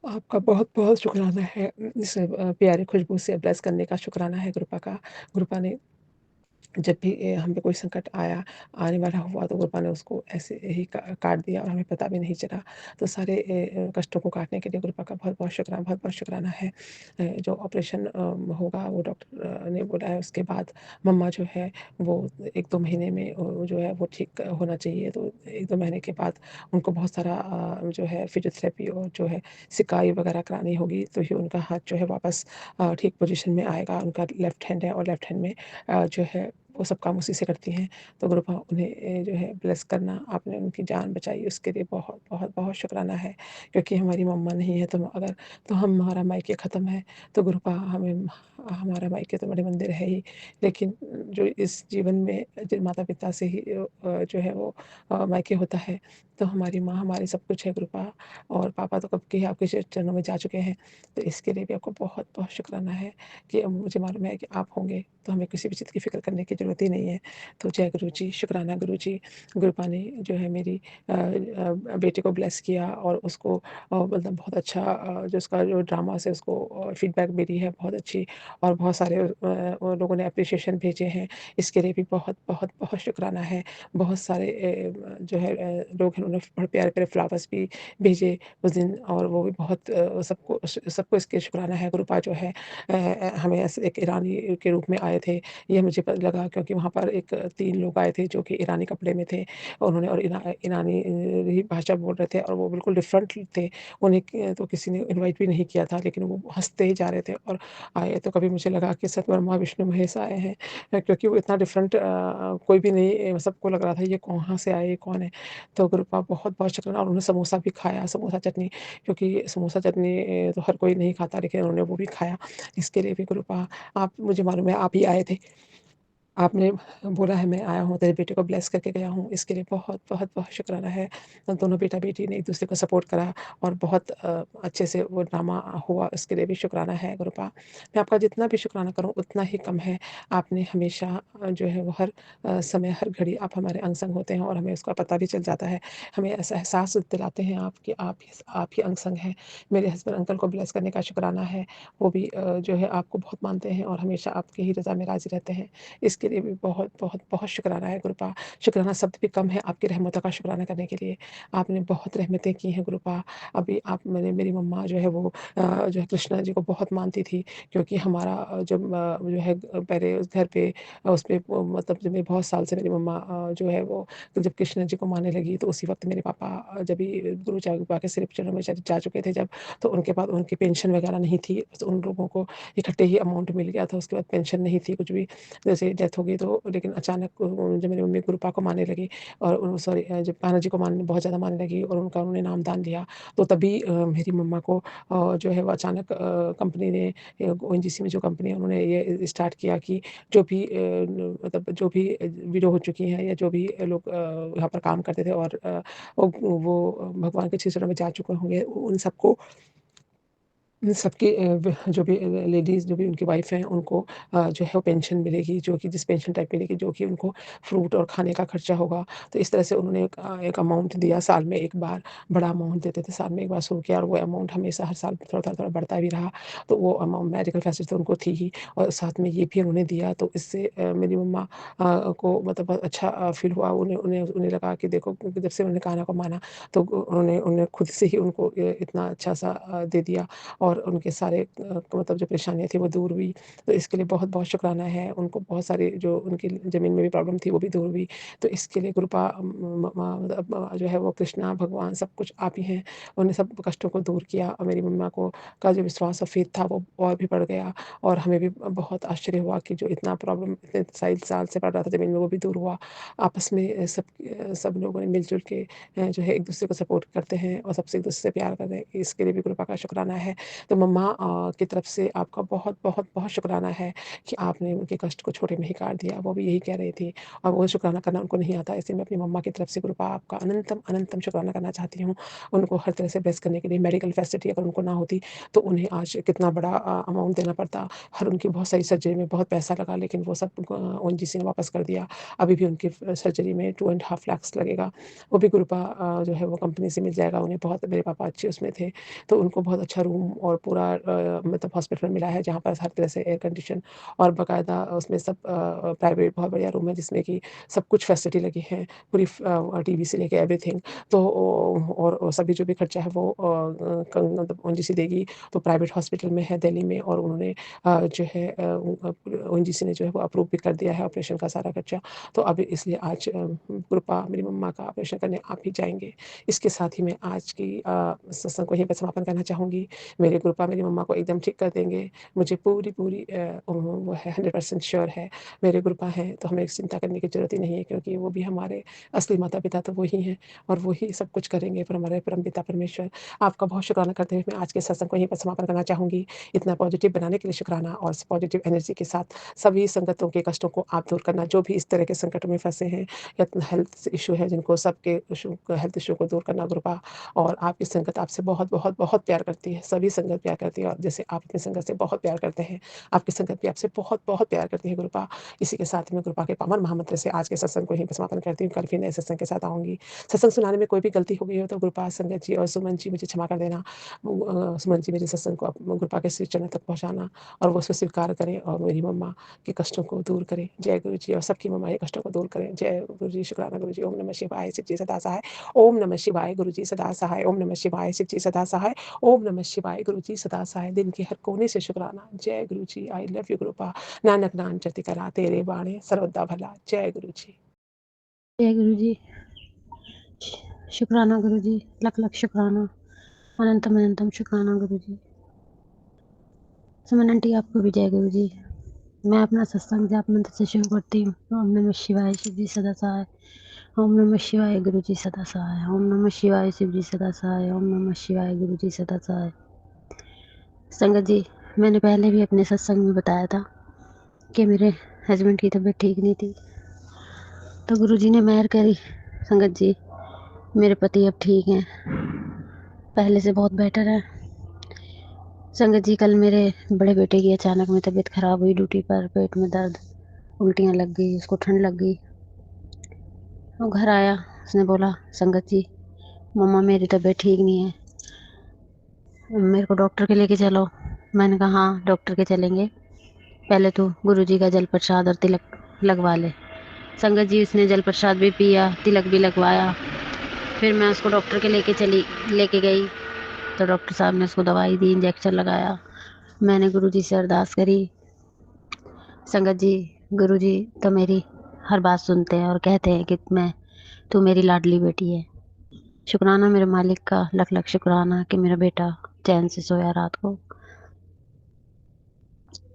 आपका बहुत-बहुत शुक्राना है, इस प्यारी खुशबू से ब्लेस करने का शुक्राना है गुरुपा का। गुरुपा ने जब भी हम पे कोई संकट आया, आने वाला हुआ, तो गुरुपा ने उसको ऐसे ही काट दिया, और हमें पता भी नहीं चला। तो सारे कष्टों को काटने के लिए गुरुपा का बहुत-बहुत शुक्राना है। जो ऑपरेशन होगा, वो डॉक्टर ने बोला है, उसके बाद मम्मा जो है वो 1-2 महीने में जो है वो ठीक होना चाहिए। तो 1-2 महीने के बाद उनको बहुत सारा जो है फिज़ियोथेरेपी और जो है सिकाई वगैरह करानी होगी, तो ही उनका हाथ जो है वापस ठीक पोज़ीशन में आएगा। उनका लेफ्ट हैंड है, और लेफ्ट हैंड में जो है वो सब काम उसी से करती हैं। तो गुरुपा उन्हें जो है ब्लेस करना, आपने उनकी जान बचाई, उसके लिए बहुत शुक्राना है। क्योंकि हमारी मम्मा नहीं है, तो अगर, तो हमारा मायके ख़त्म है। तो गुरुपा हमें, हमारा मायके तो बड़े मंदिर है ही, लेकिन जो इस जीवन में जो माता-पिता से ही जो है वो मायके होता है। तो हमारी माँ हमारी सब कुछ है गुरुपा, और पापा तो कब के ही आपके चरणों में जा चुके हैं। तो इसके लिए भी आपको बहुत-बहुत शुक्राना है, कि मुझे मालूम है कि आप होंगे, तो हमें किसी भी चीज़ की फ़िक्र करने की ज़रूरत ही नहीं है। तो जय गुरुजी, शुक्राना गुरुजी। गुरुपा ने जो है मेरी बेटे को ब्लेस किया, और उसको मतलब बहुत अच्छा जो उसका जो ड्रामा से उसको फीडबैक मिली है बहुत अच्छी, और बहुत सारे उन लोगों ने एप्रिसिएशन भेजे हैं। इसके लिए भी बहुत शुक्राना है। बहुत सारे जो है लोग हैं, उन्होंने बड़े प्यारे-प्यारे फ्लावर्स भी भेजे उस दिन, और वो भी बहुत सबको इसके शुक्राना है। गुरुपा जो है हमें ऐसे एक ईरानी के रूप में आए थे। ये मुझे पता लगा, क्योंकि वहाँ पर 3 लोग आए थे जो कि ईरानी कपड़े में थे। उन्होंने और ईरानी ही भाषा बोल रहे थे, और वो बिल्कुल डिफरेंट थे। उन्हें तो किसी ने इनवाइट भी नहीं किया था, लेकिन वो हँसते ही जा रहे थे और आए। तो कभी मुझे लगा कि सच में ब्रह्मा विष्णु महेश आए हैं, क्योंकि वो इतना डिफरेंट कोई भी नहीं, सबको लग रहा था ये कहाँ से आए, ये कौन है? तो गुरुपा बहुत-बहुत शुक्राना। और उन्होंने समोसा भी खाया, समोसा चटनी, क्योंकि समोसा चटनी तो हर कोई नहीं खाता, लेकिन उन्होंने वो भी खाया। इसके लिए भी गुरुपा, आप, मुझे मालूम है आप ही आए थे। आपने बोला है मैं आया हूँ, तेरे बेटे को ब्लेस करके गया हूँ, इसके लिए बहुत शुक्राना है। दोनों बेटा-बेटी ने एक-दूसरे को सपोर्ट करा, और बहुत अच्छे से वो ड्रामा हुआ, इसके लिए भी शुक्राना है गुरुपा। मैं आपका जितना भी शुक्राना करूँ उतना ही कम है। आपने हमेशा जो है वो हर समय, हर घड़ी आप हमारे अंग-संग होते हैं, और हमें उसका पता भी चल जाता है। हमें ऐसा एहसास दिलाते हैं आप, कि आप ही अंग-संग हैं। मेरे हस्बैंड अंकल को ब्लेस करने का शुक्राना है। वो भी जो है आपको बहुत मानते हैं, और हमेशा आपकी ही रज़ा में राज़ी रहते हैं। इसके लिए भी बहुत शुक्राना है गुरुपा। शुक्राना शब्द भी कम है आपकी रहमतों का शुक्राना करने के लिए। आपने बहुत रहमतें की हैं गुरुपा। अभी आप, मेरी मम्मा जो है वो जो है कृष्णा जी को बहुत मानती थी, क्योंकि हमारा जब जो है पहले उस घर पे उसपे मतलब जब मैं बहुत साल से मेरी मम्मा जो है वो, तो जब कृष्णा जी को मानने लगी, तो उसी वक़्त मेरे पापा जब भी गुरु चारूबा के सिर चरणों में जा चुके थे जब, तो उनके बाद उनकी पेंशन वगैरह नहीं थी। तो उन लोगों को इकट्ठे ही अमाउंट मिल गया था, उसके बाद पेंशन नहीं थी कुछ भी। जैसे डेथ हो गई, तो लेकिन अचानक जब मेरी मम्मी गुरुपा को मानने लगी, और सॉरी जब कान्हा जी को मानने बहुत ज़्यादा मानने लगी, और उनका उन्होंने नामदान लिया, तो तभी मेरी मम्मा को जो है वो अचानक कंपनी ने, ओएनजीसी में जो कंपनी है, उन्होंने ये स्टार्ट किया कि जो भी मतलब जो भी विडो हो चुकी हैं, या जो भी लोग यहाँ पर काम करते थे, और वो भगवान के श्री चरणों में जा चुके होंगे, उन सबको सबकी जो भी लेडीज़ जो भी उनकी वाइफ़ हैं उनको जो है वो पेंशन मिलेगी, जो कि जिस पेंशन टाइप मिलेगी, जो कि उनको फ्रूट और खाने का खर्चा होगा। तो इस तरह से उन्होंने एक अमाउंट दिया, साल में एक बार बड़ा अमाउंट देते थे, साल में एक बार शुरू किया और वो अमाउंट हमेशा हर साल थोड़ा-थोड़ा बढ़ता भी रहा। तो वो अमाउंट मेडिकल फैसिलिटी तो उनको थी ही और साथ में ये भी उन्होंने दिया, तो इससे मेरी मम्मा को मतलब बहुत अच्छा फ़ील हुआ। उन्हें उन्हें उन्हें लगा कि देखो, क्योंकि जब से उन्होंने कहना को माना, तो उन्होंने उन्हें खुद से ही उनको इतना अच्छा-सा दे दिया और उनके सारे मतलब जो परेशानियाँ थी वो दूर हुई। तो इसके लिए बहुत-बहुत शुक्राना है। उनको बहुत सारी जो उनकी ज़मीन में भी प्रॉब्लम थी वो भी दूर हुई। तो इसके लिए कृपा मतलब जो है वो कृष्णा, भगवान सब कुछ आप ही हैं। उन्होंने सब कष्टों को दूर किया और मेरी मम्मा को का जो विश्वास और फ़ेथ था वो और भी बढ़ गया और हमें भी बहुत आश्चर्य हुआ कि जो इतना प्रॉब्लम इतने साल से पड़ रहा था ज़मीन में वो भी दूर हुआ। आपस में सब लोगों ने मिल-जुल के जो है एक-दूसरे को सपोर्ट करते हैं और सबसे एक-दूसरे से प्यार करते हैं। इसके लिए भी कृपा का शुक्राना है। तो मम्मा की तरफ से आपका बहुत शुक्राना है कि आपने उनके कष्ट को छोटे में ही काट दिया। वो भी यही कह रही थी और वो शुक्राना करना उनको नहीं आता, इसलिए मैं अपनी मम्मा की तरफ से कृपा आपका अनंतम शुक्राना करना चाहती हूँ। उनको हर तरह से ब्लेस करने के लिए मेडिकल फैसिलिटी अगर उनको ना होती, तो उन्हें आज कितना बड़ा अमाउंट देना पड़ता। हर उनकी बहुत सारी सर्जरी में बहुत पैसा लगा, लेकिन वो सब ओएनजीसी ने वापस कर दिया। अभी भी उनकी सर्जरी में 2.5 लाख लगेगा। वो भी कृपा जो है वो कंपनी से मिल जाएगा उन्हें। बहुत मेरे पापा अच्छे उसमें थे, तो उनको बहुत अच्छा रूम और पूरा मतलब हॉस्पिटल मिला है, जहाँ पर हर तरह से एयर कंडीशन और बाकायदा उसमें सब प्राइवेट बहुत बढ़िया रूम है, जिसमें कि सब कुछ फैसिलिटी लगी है, पूरी टीवी से लेके एवरीथिंग। तो और सभी जो भी खर्चा है वो मतलब ओएनजीसी देगी। तो प्राइवेट हॉस्पिटल में है दिल्ली में और उन्होंने जो है ओएनजीसी ने जो है वो अप्रूव भी कर दिया है ऑपरेशन का सारा खर्चा। तो अभी इसलिए आज कृपा मेरी मम्मा का ऑपरेशन करने आप ही जाएँगे। इसके साथ ही मैं आज की सत्संग को यहीं पे समापन करना चाहूँगी। मेरे कृपा मेरी मम्मा को एकदम ठीक कर देंगे। मुझे पूरी वो है 100% श्योर है। मेरे कृपा हैं तो हमें चिंता करने की ज़रूरत ही नहीं है, क्योंकि वो भी हमारे असली माता-पिता तो वो ही हैं और वो ही सब कुछ करेंगे पर हमारे परमपिता परमेश्वर। आपका बहुत शुक्राना करते हुए मैं आज के सत्संग को यहीं पर समापन करना चाहूँगी। इतना पॉज़िटिव बनाने के लिए शुक्राना और इस पॉज़िटिव एनर्जी के साथ सभी संगतों के कष्टों को आप दूर करना, जो भी इस तरह के संकट में फँसे हैं या हेल्थ इश्यू है जिनको, सबके हेल्थ इश्यू को दूर करना कृपा। और आपकी संगत आपसे बहुत प्यार करती है। सभी संगत प्यार करती है और जैसे आप अपनी संगत से बहुत प्यार करते हैं, आपकी संगत भी आपसे बहुत प्यार करती है कृपा। इसी के साथ ही मैं कृपा के पावन महामंत्र से आज के सत्संग को यहीं पे समापन करती हूँ। कल फिर नए सत्संग के साथ आऊँगी। सत्संग सुनाने में कोई भी गलती हो गई हो तो कृपा, संगत जी और सुमन जी मुझे क्षमा कर देना। सुमन जी मेरे सत्संग को कृपा के श्री चरणों तक पहुँचाना और वो उसको स्वीकार करें और मेरी मम्मा के कष्टों को दूर करें। जय गुरु जी और सबकी मम्मा के कष्टों को दूर करें। जय गुरु जी, शुक्राना गुरु जी। ओम नमः शिवाय, शिव जी सदा सहाय। ओम नमः शिवाय, गुरु जी सदा सहाय। ओम नमः शिवाय, शिव जी सदा सहाय। ओम नमः शिवाय, गुरु जी सदा सहाय। दिन के हर कोने से शुक्राना। जय गुरु जी, आई लव यू कृपा। नानक नाम चढ़ती कला, तेरे बाणे सर्वदा भला। जय गुरु जी। जय गुरु जी। शुक्राना गुरु जी, लख शुक्राना, अनंतम अनंतम शुक्राना गुरु जी। सुमन आंटी आपको भी जय गुरु जी। मैं अपना सत्संग जाप मंत्र से शुरू करती हूँ। ओम नमः शिवाय, शिव जी सदा सहाय। ओम नमः शिवाय, गुरु जी सदा सहाय। ओम नमः शिवाय, शिव जी सदा सहाय। ओम नमः शिवाय, गुरु जी सदा सहाय। संगत जी, मैंने पहले भी अपने सत्संग में बताया था कि मेरे हस्बैंड की तबीयत ठीक नहीं थी, तो गुरु जी ने मेहर करी। संगत जी, मेरे पति अब ठीक हैं, पहले से बहुत बेटर है। संगत जी, कल मेरे बड़े बेटे की अचानक में तबीयत खराब हुई, ड्यूटी पर पेट में दर्द, उल्टियाँ लग गई, उसको ठंड लग गई। वो घर आया, उसने बोला संगत जी मम्मा मेरी तबीयत ठीक नहीं है, मेरे को डॉक्टर के लेके चलो। मैंने कहा हाँ डॉक्टर के चलेंगे, पहले तो गुरु जी का जल प्रसाद और तिलक लगवा ले। संगत जी, उसने जल प्रसाद भी पिया, तिलक भी लगवाया। फिर मैं उसको डॉक्टर के लेके गई, तो डॉक्टर साहब ने उसको दवाई दी, इंजेक्शन लगाया। मैंने गुरु जी से अरदास करी। संगत जी, गुरु जी तो मेरी हर बात सुनते हैं और कहते हैं कि तू मेरी लाडली बेटी है। शुक्राना मेरे मालिक का, लख शुक्राना कि मेरा बेटा चैन से सोया रात को।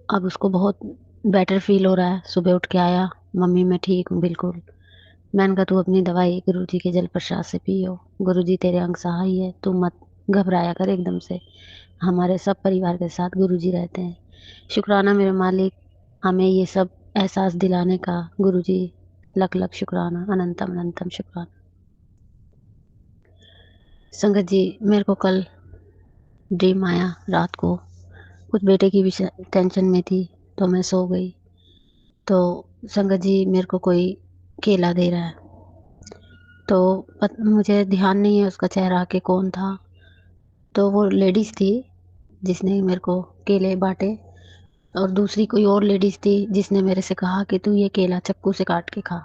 अब उसको बहुत बेटर फील हो रहा है। सुबह उठ के आया, मम्मी मैं ठीक हूँ बिल्कुल। मैंने कहा तू अपनी दवाई गुरु जी के जल प्रसाद से पियो, गुरु जी तेरे अंग सहाय है, तू मत घबराया कर एकदम से। हमारे सब परिवार के साथ गुरु जी रहते हैं। शुक्राना मेरे मालिक, हमें ये सब एहसास दिलाने का। गुरु जी लख शुक्राना, अनंतम अनंतम शुक्राना। संगत जी, मेरे को कल ड्रीम आया रात को, कुछ बेटे की भी टेंशन में थी, तो मैं सो गई। तो संगत जी मेरे को कोई केला दे रहा है, तो मुझे ध्यान नहीं है उसका चेहरा कि कौन था। तो वो लेडीज़ थी जिसने मेरे को केले बाँटे, और दूसरी कोई और लेडीज़ थी जिसने मेरे से कहा कि तू ये केला चाकू से काट के खा।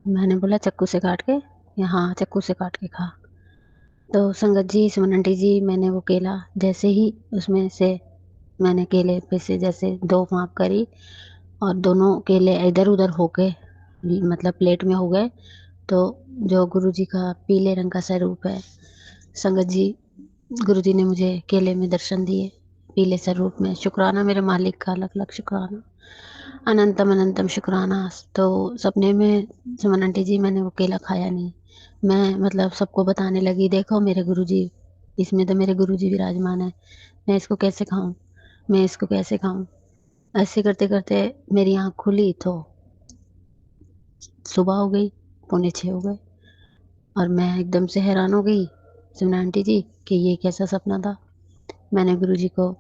मैंने बोला चाकू से काट के? या हाँ, चाकू से काट के खा। तो संगत जी, सुमन आंटी जी, मैंने वो केला जैसे ही उसमें से मैंने केले पे से जैसे 2 भाँप करी और दोनों केले इधर-उधर हो गए, मतलब प्लेट में हो गए। तो जो गुरुजी का पीले रंग का स्वरूप है, संगत जी, गुरुजी ने मुझे केले में दर्शन दिए, पीले स्वरूप में। शुक्राना मेरे मालिक का, लख-लख शुक्राना। अनंतम अनंतम शुक्राना। तो सपने में सुमन आंटी जी मैंने वो केला खाया नहीं। मैं मतलब सबको बताने लगी, देखो मेरे गुरुजी, इसमें तो मेरे गुरुजी विराजमान हैं। मैं इसको कैसे खाऊँ? मैं इसको कैसे खाऊँ? ऐसे करते-करते मेरी आँख खुली तो सुबह हो गई, पौने 6 हो गए, और मैं एकदम से हैरान हो गई, सुमन आंटी जी, कि ये कैसा सपना था? मैंने गुरुजी को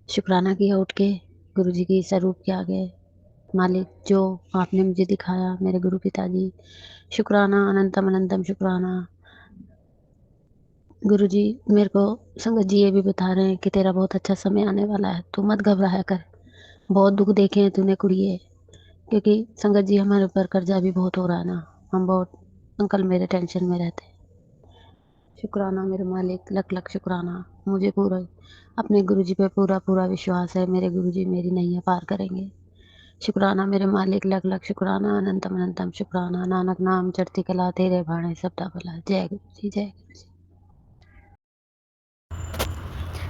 शुक्राना किया उठ के, गुरुजी के स्वरूप के आगे, मालिक जो आपने मुझे दिखाया, मेरे गुरु पिताजी, शुक्राना, अनंतम अनंतम शुक्राना। गुरुजी मेरे को संगत जी ये भी बता रहे हैं कि तेरा बहुत अच्छा समय आने वाला है, तू मत घबराया कर। बहुत दुःख देखे हैं तूने कुड़िए, क्योंकि संगत जी हमारे ऊपर कर्जा भी बहुत हो रहा है ना, हम बहुत अंकल मेरे टेंशन में रहते हैं। शुक्राना मेरे मालिक, लख-लख शुक्राना। मुझे पूरा अपने गुरुजी पे पूरा-पूरा विश्वास है, मेरे गुरुजी मेरी नैया पार करेंगे। शुक्राना मेरे मालिक, लख-लख शुक्राना, अनंतम अनंतम शुक्राना। नानक नाम चढ़ती कला, तेरे भाणे सबदा भला। जय गुरु जी, जय गुरु जी।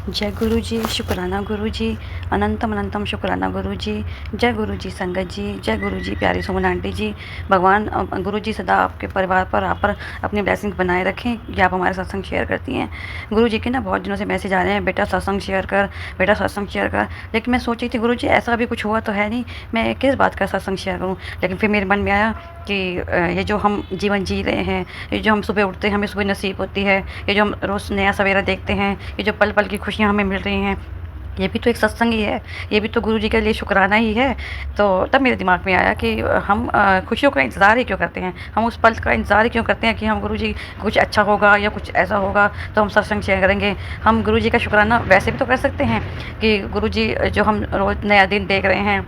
जय गुरु जी, शुक्राना गुरु जी, अनंतम अनंतम शुक्राना गुरु जी। जय गुरु जी संगत जी, जय गुरु जी प्यारी सुमन आंटी जी। भगवान गुरु जी सदा आपके परिवार पर, आप पर अपनी ब्लेसिंग्स बनाए रखें कि आप हमारे सत्संग शेयर करती हैं। गुरु जी के ना बहुत दिनों से मैसेज आ रहे हैं, बेटा सत्संग शेयर कर, बेटा सत्संग शेयर कर। लेकिन मैं सोची थी गुरु जी ऐसा भी कुछ हुआ तो है नहीं, मैं किस बात का सत्संग शेयर करूँ। लेकिन फिर मेरे मन में आया कि ये जो हम जीवन जी रहे हैं, ये जो हम सुबह उठते हैं हमें सुबह नसीब होती है, ये जो हम रोज़ नया सवेरा देखते हैं, ये जो पल पल की खुशियाँ हमें मिल रही हैं, ये भी तो एक सत्संग ही है, ये भी तो गुरु जी के लिए शुक्राना ही है। तो तब मेरे दिमाग में आया कि हम खुशियों का इंतज़ार ही क्यों करते हैं, हम उस पल का इंतज़ार ही क्यों करते हैं कि हम गुरु जी कुछ अच्छा होगा या कुछ ऐसा होगा तो हम सत्संग शेयर करेंगे। हम गुरु जी का शुक्राना वैसे भी तो कर सकते हैं कि गुरु जी जो हम रोज़ नया दिन देख रहे हैं,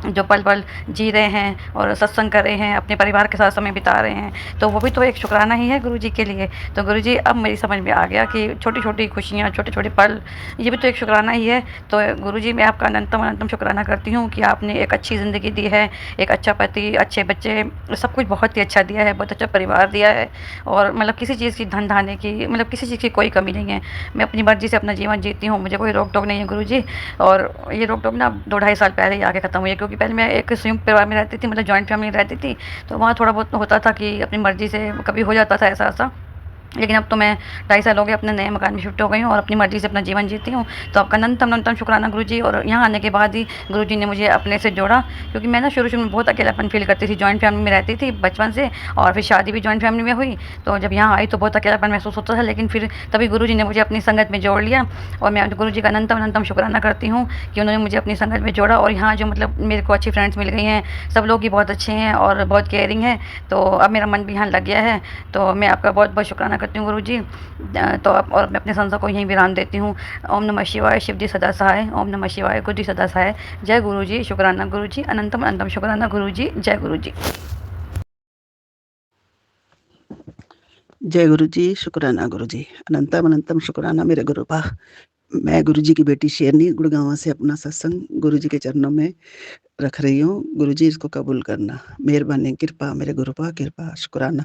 जो पल पल जी रहे हैं और सत्संग कर रहे हैं, अपने परिवार के साथ समय बिता रहे हैं, तो वो भी तो एक शुक्राना ही है गुरु जी के लिए। तो गुरु जी अब मेरी समझ में आ गया कि छोटी छोटी खुशियाँ, छोटे छोटे पल, ये भी तो एक शुक्राना ही है। तो गुरु जी मैं आपका अनंतम अनंतम शुक्राना करती हूँ कि आपने एक अच्छी ज़िंदगी दी है, एक अच्छा पति, अच्छे बच्चे, सब कुछ बहुत ही अच्छा दिया है, बहुत अच्छा परिवार दिया है। और मतलब किसी चीज़ की धन धान्य की, मतलब किसी चीज़ की कोई कमी नहीं है। मैं अपनी मर्ज़ी से अपना जीवन जीती हूँ, मुझे कोई रोक टोक नहीं है गुरु जी। और ये रोक टोक ना 2 ढाई साल पहले ही आके ख़त्म हुई है, क्योंकि पहले मैं एक संयुक्त परिवार में रहती थी, मतलब जॉइंट फैमिली में रहती थी, तो वहाँ थोड़ा बहुत होता था कि अपनी मर्ज़ी से कभी हो जाता था ऐसा-ऐसा। लेकिन अब तो मैं 2.5 साल हो गए अपने नए मकान में शिफ्ट हो गई हूँ और अपनी मर्ज़ी से अपना जीवन जीती हूँ। तो आपका अनंतम अनंतम शुक्राना गुरुजी। और यहाँ आने के बाद ही गुरुजी ने मुझे अपने से जोड़ा, क्योंकि मैं ना शुरू-शुरू में बहुत अकेलापन फ़ील करती थी, जॉइंट फैमिली में रहती थी बचपन से, और फिर शादी भी जॉइंट फैमिली में हुई। तो जब यहाँ आई तो बहुत अकेलापन महसूस होता था, लेकिन फिर तभी गुरुजी ने मुझे अपनी संगत में जोड़ लिया। और मैं गुरुजी का अनंतम अनंतम शुक्राना करती हूँ कि उन्होंने मुझे अपनी संगत में जोड़ा। और यहाँ जो मतलब मेरे को अच्छी फ्रेंड्स मिल गई हैं, सब लोग ही बहुत अच्छे हैं और बहुत केयरिंग हैं। तो अब मेरा मन भी यहाँ लग गया है। तो मैं आपका बहुत बहुत शुक्राना करती हूँ गुरुजी। तो अब और मैं अपने संस्था को यहीं विराम देती हूँ। ओम नमः शिवाय, शिव जी सदा सहाय। ओम नमः शिवाय, गुरु जी सदा सहाय। जय गुरु जी, शुक्राना गुरु जी, अनंतम अनंतम शुक्राना गुरु जी। जय गुरु जी। जय गुरु जी, शुक्राना गुरु जी, अनंतम अनंतम शुक्राना मेरे गुरुपा। मैं गुरु जी की बेटी शेरनी गुड़गांव से अपना सत्संग गुरु जी के चरणों में रख रही हूँ। गुरु जी इसको कबूल करना, मेहरबानी, कृपा मेरे गुरुपा, कृपा, शुक्राना,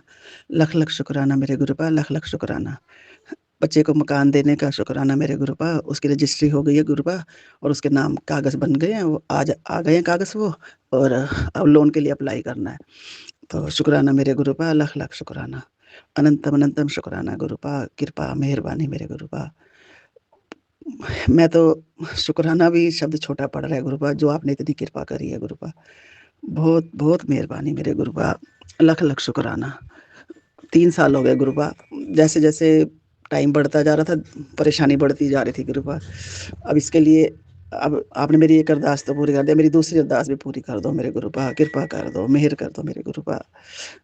लख लख शुक्राना मेरे गुरुपा, लख लख शुक्राना। बच्चे को मकान देने का शुक्राना मेरे गुरुपा, उसकी रजिस्ट्री हो गई है गुरुपा, और उसके नाम कागज़ बन गए हैं, वो आज आ गए हैं कागज़ वो, और अब लोन के लिए अप्लाई करना है। तो शुक्राना मेरे गुरुपा, लख लख शुक्राना, अनंतम अनंतम शुक्राना गुरुपा, कृपा मेहरबानी मेरे गुरुपा। मैं तो शुक्राना भी शब्द छोटा पड़ रहा है गुरुपा, जो आपने इतनी कृपा करी है गुरुपा, बहुत बहुत मेहरबानी मेरे गुरुपा, लख लख शुक्राना। 3 साल हो गए गुरुपा, जैसे जैसे टाइम बढ़ता जा रहा था, परेशानी बढ़ती जा रही थी गुरुपा। अब इसके लिए अब आपने मेरी एक अरदास तो पूरी कर दी, मेरी दूसरी अरदास भी पूरी कर दो मेरे गुरुपा, कृपा कर दो, मेहर कर दो मेरे गुरुपा।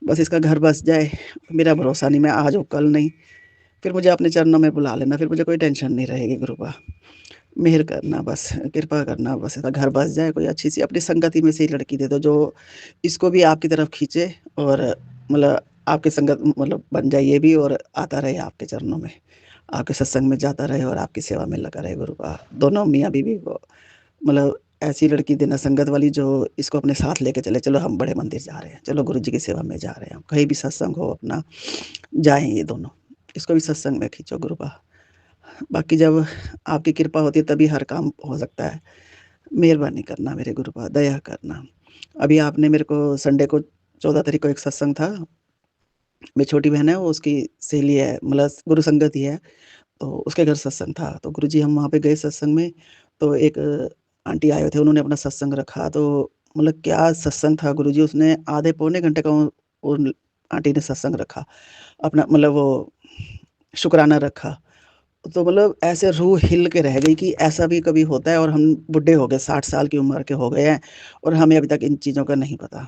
बस इसका घर बस जाए, मेरा भरोसा नहीं, मैं आज हूँ कल नहीं, फिर मुझे अपने चरणों में बुला लेना, फिर मुझे कोई टेंशन नहीं रहेगी गुरुपा। मेहर करना बस, कृपा करना बस, इसका घर बस जाए, कोई अच्छी सी अपनी संगति में से ही लड़की दे दो जो इसको भी आपकी तरफ खींचे और मतलब आपकी संगत मतलब बन जाए ये भी, और आता रहे आपके चरणों में, आपके सत्संग में जाता रहे और आपकी सेवा में लगा रहे गुरुपा। दोनों मियाँ बीवी को मतलब ऐसी लड़की देना संगत वाली जो इसको अपने साथ लेके चले, चलो हम बड़े मंदिर जा रहे हैं, चलो गुरु जी की सेवा में जा रहे हैं, कहीं भी सत्संग हो अपना जाएं ये दोनों, इसको भी सत्संग में खींचो गुरुपा। बाकी जब आपकी कृपा होती है तभी हर काम हो सकता है। मेहरबानी करना मेरे गुरुपा, दया करना। अभी आपने मेरे को संडे को 14 तारीख को एक सत्संग था, मेरी छोटी बहन है वो उसकी सहेली है, मतलब गुरु संगत ही है, तो उसके घर सत्संग था, तो गुरुजी हम वहाँ पे गए सत्संग में, तो एक आंटी आए हुए थे, उन्होंने अपना सत्संग रखा, तो मतलब क्या सत्संग था गुरुजी, उसने आधे पौने घंटे का वो आंटी ने सत्संग रखा अपना, मतलब वो शुक्राना रखा, तो मतलब ऐसे रूह हिल के रह गई कि ऐसा भी कभी होता है, और हम बुढ़े हो गए, 60 साल की उम्र के हो गए हैं और हमें अभी तक इन चीज़ों का नहीं पता।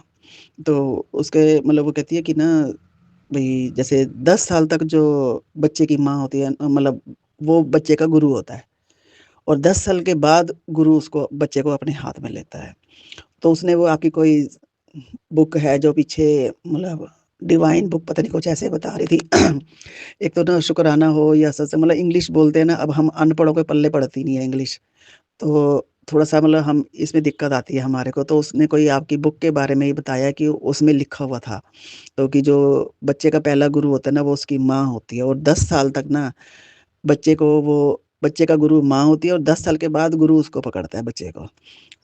तो उसके मतलब वो कहती है कि ना भई जैसे 10 साल तक जो बच्चे की माँ होती है मतलब वो बच्चे का गुरु होता है, और 10 साल के बाद गुरु उसको बच्चे को अपने हाथ में लेता है। तो उसने वो आपकी कोई बुक है जो पीछे मतलब डिवाइन बुक पता नहीं कुछ ऐसे बता रही थी। एक तो ना शुक्राना हो या सत्संग, मतलब इंग्लिश बोलते हैं ना, अब हम अनपढ़ों के पल्ले पड़ती नहीं है इंग्लिश, तो थोड़ा-सा मतलब हम इसमें दिक्कत आती है हमारे को। तो उसने कोई आपकी बुक के बारे में ही बताया कि उसमें लिखा हुआ था, तो कि जो बच्चे का पहला गुरु होता है ना वो उसकी माँ होती है, और 10 साल तक ना बच्चे का गुरु माँ होती है, और 10 साल के बाद गुरु उसको पकड़ता है बच्चे को।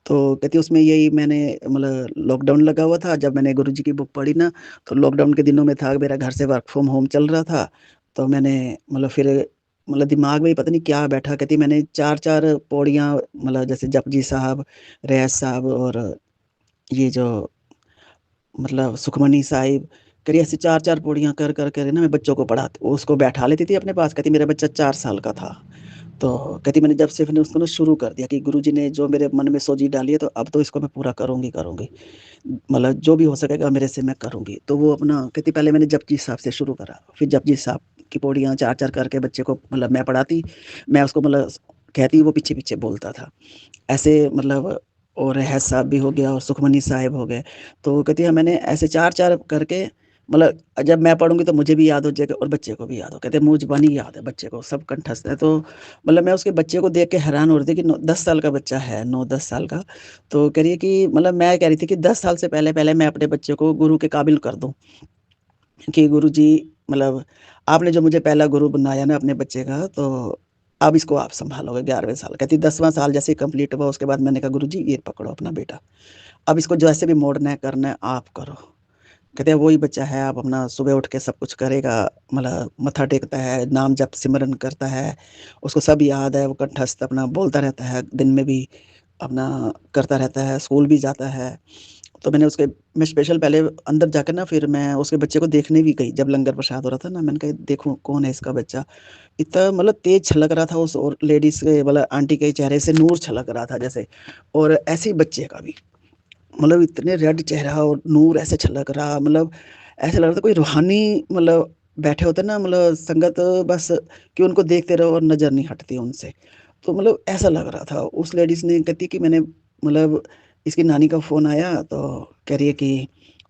तो कहती है उसमें यही मैंने मतलब लॉकडाउन लगा हुआ था, जब मैंने गुरुजी की बुक पढ़ी ना, तो लॉकडाउन के दिनों में था, मेरा घर से वर्क फ्रॉम होम चल रहा था, तो मैंने मतलब फिर मतलब दिमाग में ही पता नहीं क्या बैठा, कहती मैंने 4-4 पौड़ियाँ मतलब जैसे जपजी साहब, रहस साहब और ये जो मतलब सुखमनी साहिब, करी ऐसे 4-4 पौड़ियाँ कर कर ना मैं बच्चों को पढ़ाती, उसको बैठा लेती थी अपने पास, कहती मेरा बच्चा 4 साल का था। तो कहती मैंने जब से फिर उसको ना शुरू कर दिया कि गुरुजी ने जो मेरे मन में सोची डाली है, तो अब तो इसको मैं पूरा करूँगी। मतलब जो भी हो सकेगा मेरे से मैं करूँगी। तो वो अपना कहती पहले मैंने जपजी साहब से शुरू करा, फिर जपजी साहब की पौड़ियाँ 4-4 करके बच्चे को मतलब मैं पढ़ाती, मैं उसको मतलब कहती वो पीछे-पीछे बोलता था। ऐसे मतलब और रहस साहब भी हो गया और सुखमनी साहिब हो गए। तो कहती है मैंने ऐसे 4-4 करके मतलब जब मैं पढ़ूँगी तो मुझे भी याद हो जाएगा और बच्चे को भी याद हो। कहते मुँह ज़बानी याद है बच्चे को, सब कंठस्थ है। तो मतलब मैं उसके बच्चे को देख के हैरान हो रही थी कि 10 साल का बच्चा है, 9-10 साल का। तो कह रही है कि मतलब मैं कह रही थी कि 10 साल से पहले मैं अपने बच्चे को गुरु के काबिल कर दूँ, कि गुरुजी मतलब आपने जो मुझे पहला गुरु बनाया ना अपने बच्चे का, तो अब इसको आप सँभालोगे 11वें साल। कहती 10वां साल जैसे ही कंप्लीट हुआ उसके बाद मैंने कहा गुरुजी ये पकड़ो अपना बेटा, अब इसको जैसे भी मोड़ना है करना है आप करो। कहते हैं वही बच्चा है, आप अपना सुबह उठ के सब कुछ करेगा, मतलब मत्था टेकता है, नाम जप सिमरन करता है, उसको सब याद है, वो कंठस्थ अपना बोलता रहता है, दिन में भी अपना करता रहता है, स्कूल भी जाता है। तो मैं स्पेशल पहले अंदर जाकर ना फिर मैं उसके बच्चे को देखने भी गई, जब लंगर प्रसाद हो रहा था ना, मैंने कहा देखूँ कौन है इसका बच्चा। इतना मतलब तेज छलक रहा था उस और लेडीज़ के मतलब आंटी के चेहरे से नूर छलक रहा था जैसे, और ऐसे ही बच्चे का भी। मतलब इतने रेड चेहरा और नूर ऐसे छलक रहा, मतलब ऐसा लग रहा था कोई रूहानी मतलब बैठे होते ना, मतलब संगत बस कि उनको देखते रहो और नज़र नहीं हटती उनसे। तो मतलब ऐसा लग रहा था। उस लेडीज़ ने कहती कि मैंने मतलब इसकी नानी का फ़ोन आया, तो कह रही है कि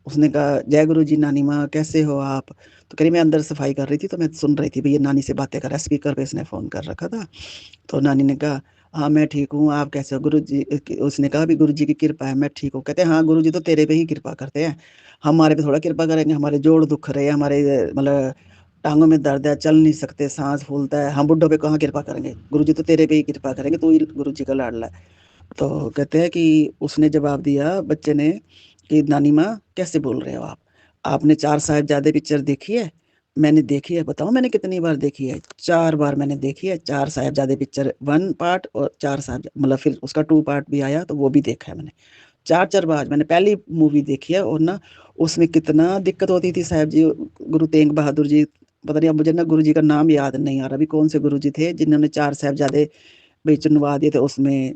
उसने कहा जय गुरु जी नानी माँ कैसे हो आप? तो कह रही मैं अंदर सफाई कर रही थी तो मैं सुन रही थी भई ये नानी से बातें कर रहा है, स्पीकर पे इसने फ़ोन कर रखा था। तो नानी ने कहा हाँ, मैं ठीक हूँ, आप कैसे हो? गुरुजी उसने कहा भी गुरुजी की कृपा है, मैं ठीक हूँ। कहते हैं हाँ, गुरुजी तो तेरे पे ही कृपा करते हैं, हमारे पे थोड़ा कृपा करेंगे, हमारे जोड़ दुख रहे हैं, हमारे मतलब टाँगों में दर्द है, चल नहीं सकते, साँस फूलता है, हम बुड्ढों पे कहाँ कृपा करेंगे? गुरुजी तो तेरे पे ही कृपा करेंगे, तू ही गुरुजी का लाडला है। तो कहते हैं कि उसने जवाब दिया बच्चे ने कि नानी माँ कैसे बोल रहे हो आप? आपने 4 साहिबज़ादे पिक्चर देखी है? मैंने देखी है, बताऊँ मैंने कितनी बार देखी है? 4 बार मैंने देखी है, 4 साहिबज़ादे पिक्चर 1 पार्ट और 4 साहिब मतलब फिर उसका 2 पार्ट भी आया तो वो भी देखा है मैंने। 4-4 बार मैंने पहली मूवी देखी है, और ना उसमें कितना दिक्कत होती थी साहब जी गुरु तेग बहादुर जी पता नहीं, अब मुझे ना गुरुजी का नाम याद नहीं आ रहा अभी, कौन से गुरुजी थे जिन्होंने 4 साहिबजादे भई चुनवा दिए थे, उसमें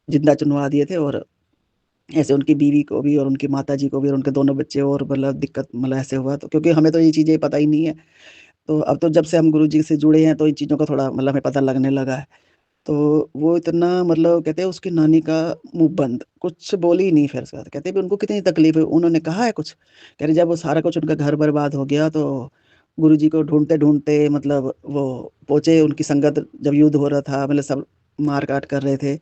जिंदा चुनवा दिए थे, और ऐसे उनकी बीवी को भी और उनकी माताजी को भी और उनके दोनों बच्चे, और मतलब दिक्कत मतलब ऐसे हुआ, तो क्योंकि हमें तो ये चीज़ें पता ही नहीं है। तो अब तो जब से हम गुरुजी से जुड़े हैं तो इन चीज़ों का थोड़ा मतलब हमें पता लगने लगा है। तो वो इतना मतलब कहते हैं उसकी नानी का मुँह बंद, कुछ बोली ही नहीं फिर उसके बाद। कहते हैं भी उनको कितनी तकलीफ़ हुई, उन्होंने कहा है कुछ? कह रही जब वो सारा कुछ उनका घर बर्बाद हो गया तो गुरुजी को ढूँढते-ढूँढते मतलब वो पहुँचे, उनकी संगत जब युद्ध हो रहा था, मतलब सब मार-काट कर रहे थे,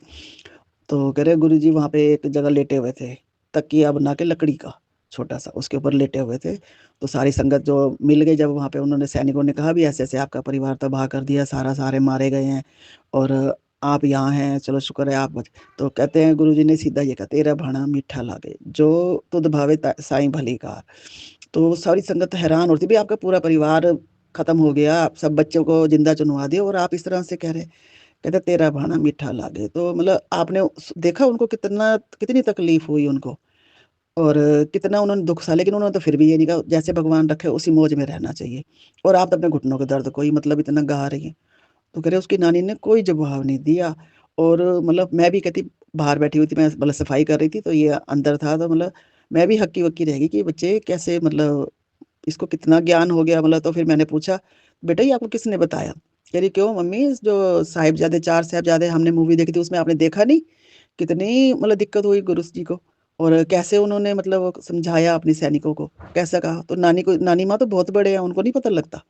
तो कह रहे गुरुजी वहाँ पे एक जगह लेटे हुए थे, तकिया बना के लकड़ी का छोटा-सा, उसके ऊपर लेटे हुए थे। तो सारी संगत जो मिल गई जब वहाँ पे, उन्होंने सैनिकों ने कहा भी ऐसे-ऐसे आपका परिवार तबाह कर दिया, सारे मारे गए हैं और आप यहाँ हैं, चलो शुक्र है आप बच। तो कहते हैं गुरुजी ने सीधा ये कहा, तेरा भाणा मीठा लागे, जो तुध भावे साईं भली कार। तो सारी संगत हैरान होती, भई आपका पूरा परिवार खत्म हो गया, आप सब बच्चों को जिंदा चुनवा दिया और आप इस तरह से कह रहे हैं। कहते तेरा भाणा मीठा लागे। तो मतलब आपने देखा उनको कितनी तकलीफ हुई उनको, और कितना उन्होंने दुख सहा, लेकिन उन्होंने तो फिर भी ये नहीं कहा, जैसे भगवान रखे उसी मौज में रहना चाहिए, और आप तो अपने घुटनों के दर्द को ही मतलब इतना गा रही हैं। तो कह रहे उसकी नानी ने कोई जवाब नहीं दिया, और मतलब मैं भी कहती, बाहर बैठी हुई थी, मैं मतलब सफाई कर रही थी, तो ये अंदर था, तो मतलब मैं भी हक्की-बक्की रह गई कि बच्चे कैसे मतलब इसको कितना ज्ञान हो गया मतलब। तो फिर मैंने पूछा, बेटा ये आपको किसने बताया? कह रही क्यों मम्मी, जो साहिबजादे 4 साहिबजादे हमने मूवी देखी थी, उसमें आपने देखा नहीं? कितनी मतलब दिक्कत हुई गुरु जी को, और कैसे उन्होंने मतलब वो समझाया अपने सैनिकों को, कैसा कहा? तो नानी माँ तो बहुत बड़े हैं, उनको नहीं पता लगता।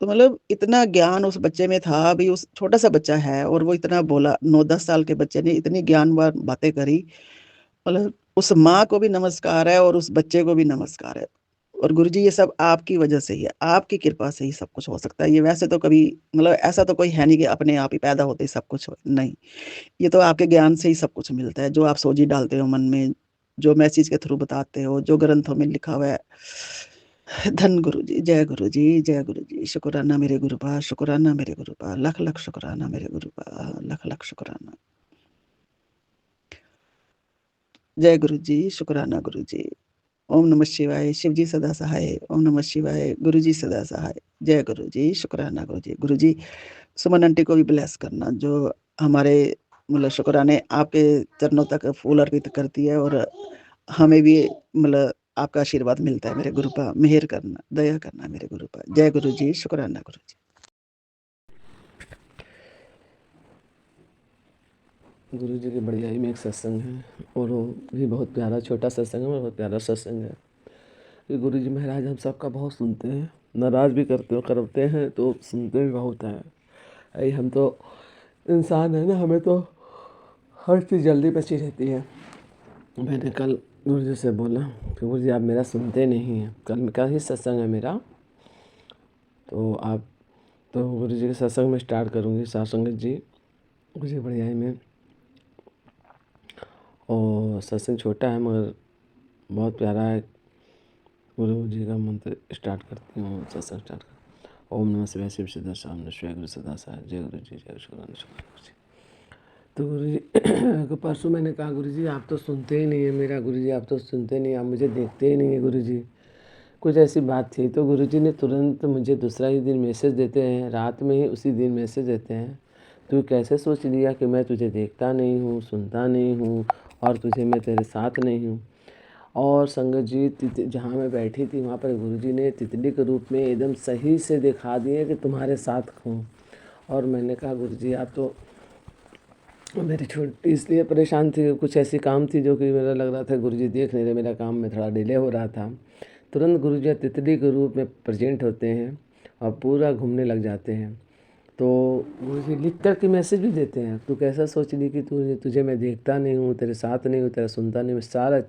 तो मतलब इतना ज्ञान उस बच्चे में था, अभी उस छोटा-सा बच्चा है और वो इतना बोला, 9-10 साल के बच्चे ने इतनी ज्ञानवान बातें करी, मतलब उस माँ को भी नमस्कार है और उस बच्चे को भी नमस्कार है। और गुरुजी ये सब आपकी वजह से ही है, आपकी कृपा से ही सब कुछ हो सकता है। ये वैसे तो कभी मतलब ऐसा तो कोई है नहीं कि अपने आप ही पैदा होते ही सब कुछ हो, नहीं। ये तो आपके ज्ञान से ही सब कुछ मिलता है, जो आप सोझी डालते हो मन में, जो मैसेज के थ्रू बताते हो, जो ग्रंथों में लिखा हुआ है। धन गुरुजी, जय गुरुजी, जय गुरुजी। शुक्राना मेरे गुरुपा, शुक्राना मेरे गुरुपा, लख-लख शुक्राना मेरे गुरुपा, लख-लख शुक्राना। जय गुरुजी, शुक्राना गुरुजी। ओम नमः शिवाय, शिव जी सदा सहाय। ओम नमः शिवाय, गुरुजी सदा सहाय। जय गुरुजी, शुक्राना गुरुजी। गुरुजी सुमन आंटी को भी ब्लेस करना, जो हमारे मतलब शुक्राने आपके चरणों तक फूल अर्पित करती है, और हमें भी मतलब आपका आशीर्वाद मिलता है मेरे गुरुपा। मेहर करना, दया करना मेरे गुरुपा। जय गुरुजी, शुक्राना गुरुजी। गुरु जी की बढ़ियाई में एक सत्संग है, और वो भी बहुत प्यारा छोटा सत्संग है, और बहुत प्यारा सत्संग है कि गुरु जी महाराज हम सबका बहुत सुनते हैं, नाराज़ भी करते हैं तो सुनते भी बहुत हैं। अरे हम तो इंसान है ना, हमें तो हर चीज़ जल्दी बची रहती है। मैंने कल गुरु जी से बोला कि गुरु जी आप मेरा सुनते नहीं हैं, कल ही सत्संग है मेरा, तो आप तो गुरु जी के सत्संग में स्टार्ट करूँगी साथ संगत जी गुरु जी बढ़ियाई में। और सत्संग छोटा है मगर बहुत प्यारा है। गुरु जी का मंत्र स्टार्ट करती हूँ, सत्संग स्टार्ट कर। ओम नमः शिवाय, शिव सदा साम शिवाय गुरु सदा सहाय। जय गुरु जी, जय शुक्राना गुरु जी। तो गुरु जी को परसों मैंने कहा गुरु जी आप तो सुनते ही नहीं है मेरा, गुरु जी आप तो सुनते नहीं, आप मुझे देखते ही नहीं है गुरु जी। कुछ ऐसी बात थी तो गुरु जी ने तुरंत मुझे दूसरा ही दिन मैसेज देते हैं, रात में ही उसी दिन मैसेज देते हैं, तू कैसे सोच लिया कि मैं तुझे देखता नहीं हूँ, सुनता नहीं हूँ और तुझे मैं तेरे साथ नहीं हूँ। और संगत जी जहाँ मैं बैठी थी वहाँ पर गुरुजी ने तितली के रूप में एकदम सही से दिखा दिए कि तुम्हारे साथ हूँ। और मैंने कहा गुरुजी आप तो मेरी छुट्टी इसलिए परेशान थी, कुछ ऐसी काम थी जो कि मेरा लग रहा था गुरुजी देख नहीं रहे, मेरा काम में थोड़ा डिले हो रहा था। तुरंत गुरुजी तितली के रूप में प्रेजेंट होते हैं और पूरा घूमने लग जाते हैं। तो गुरुजी लिख कर के मैसेज भी देते हैं, तू कैसा सोच ली कि तुझे मैं देखता नहीं हूँ, तेरे साथ नहीं हूँ, तेरा सुनता नहीं हूँ, सारा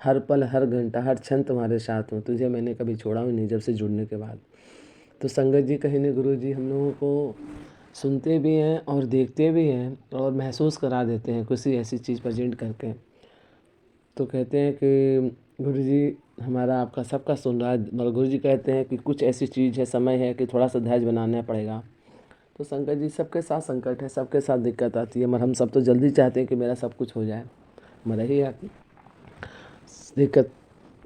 हर पल हर घंटा हर क्षण तुम्हारे साथ हूँ, तुझे मैंने कभी छोड़ा भी नहीं जब से जुड़ने के बाद। तो संगत जी कहीं ना गुरुजी हम लोगों को सुनते भी हैं और देखते भी हैं और महसूस करा देते हैं किसी ऐसी चीज़ प्रेजेंट करके। तो कहते हैं कि गुरुजी हमारा आपका सबका सुन रहा है, मगर गुरुजी कहते हैं कि कुछ ऐसी चीज़ है, समय है कि थोड़ा सा धैर्य बनाना पड़ेगा। तो संकट जी सबके साथ संकट है, सबके साथ दिक्कत आती है, मगर हम सब तो जल्दी चाहते हैं कि मेरा सब कुछ हो जाए, मगर यही है दिक्कत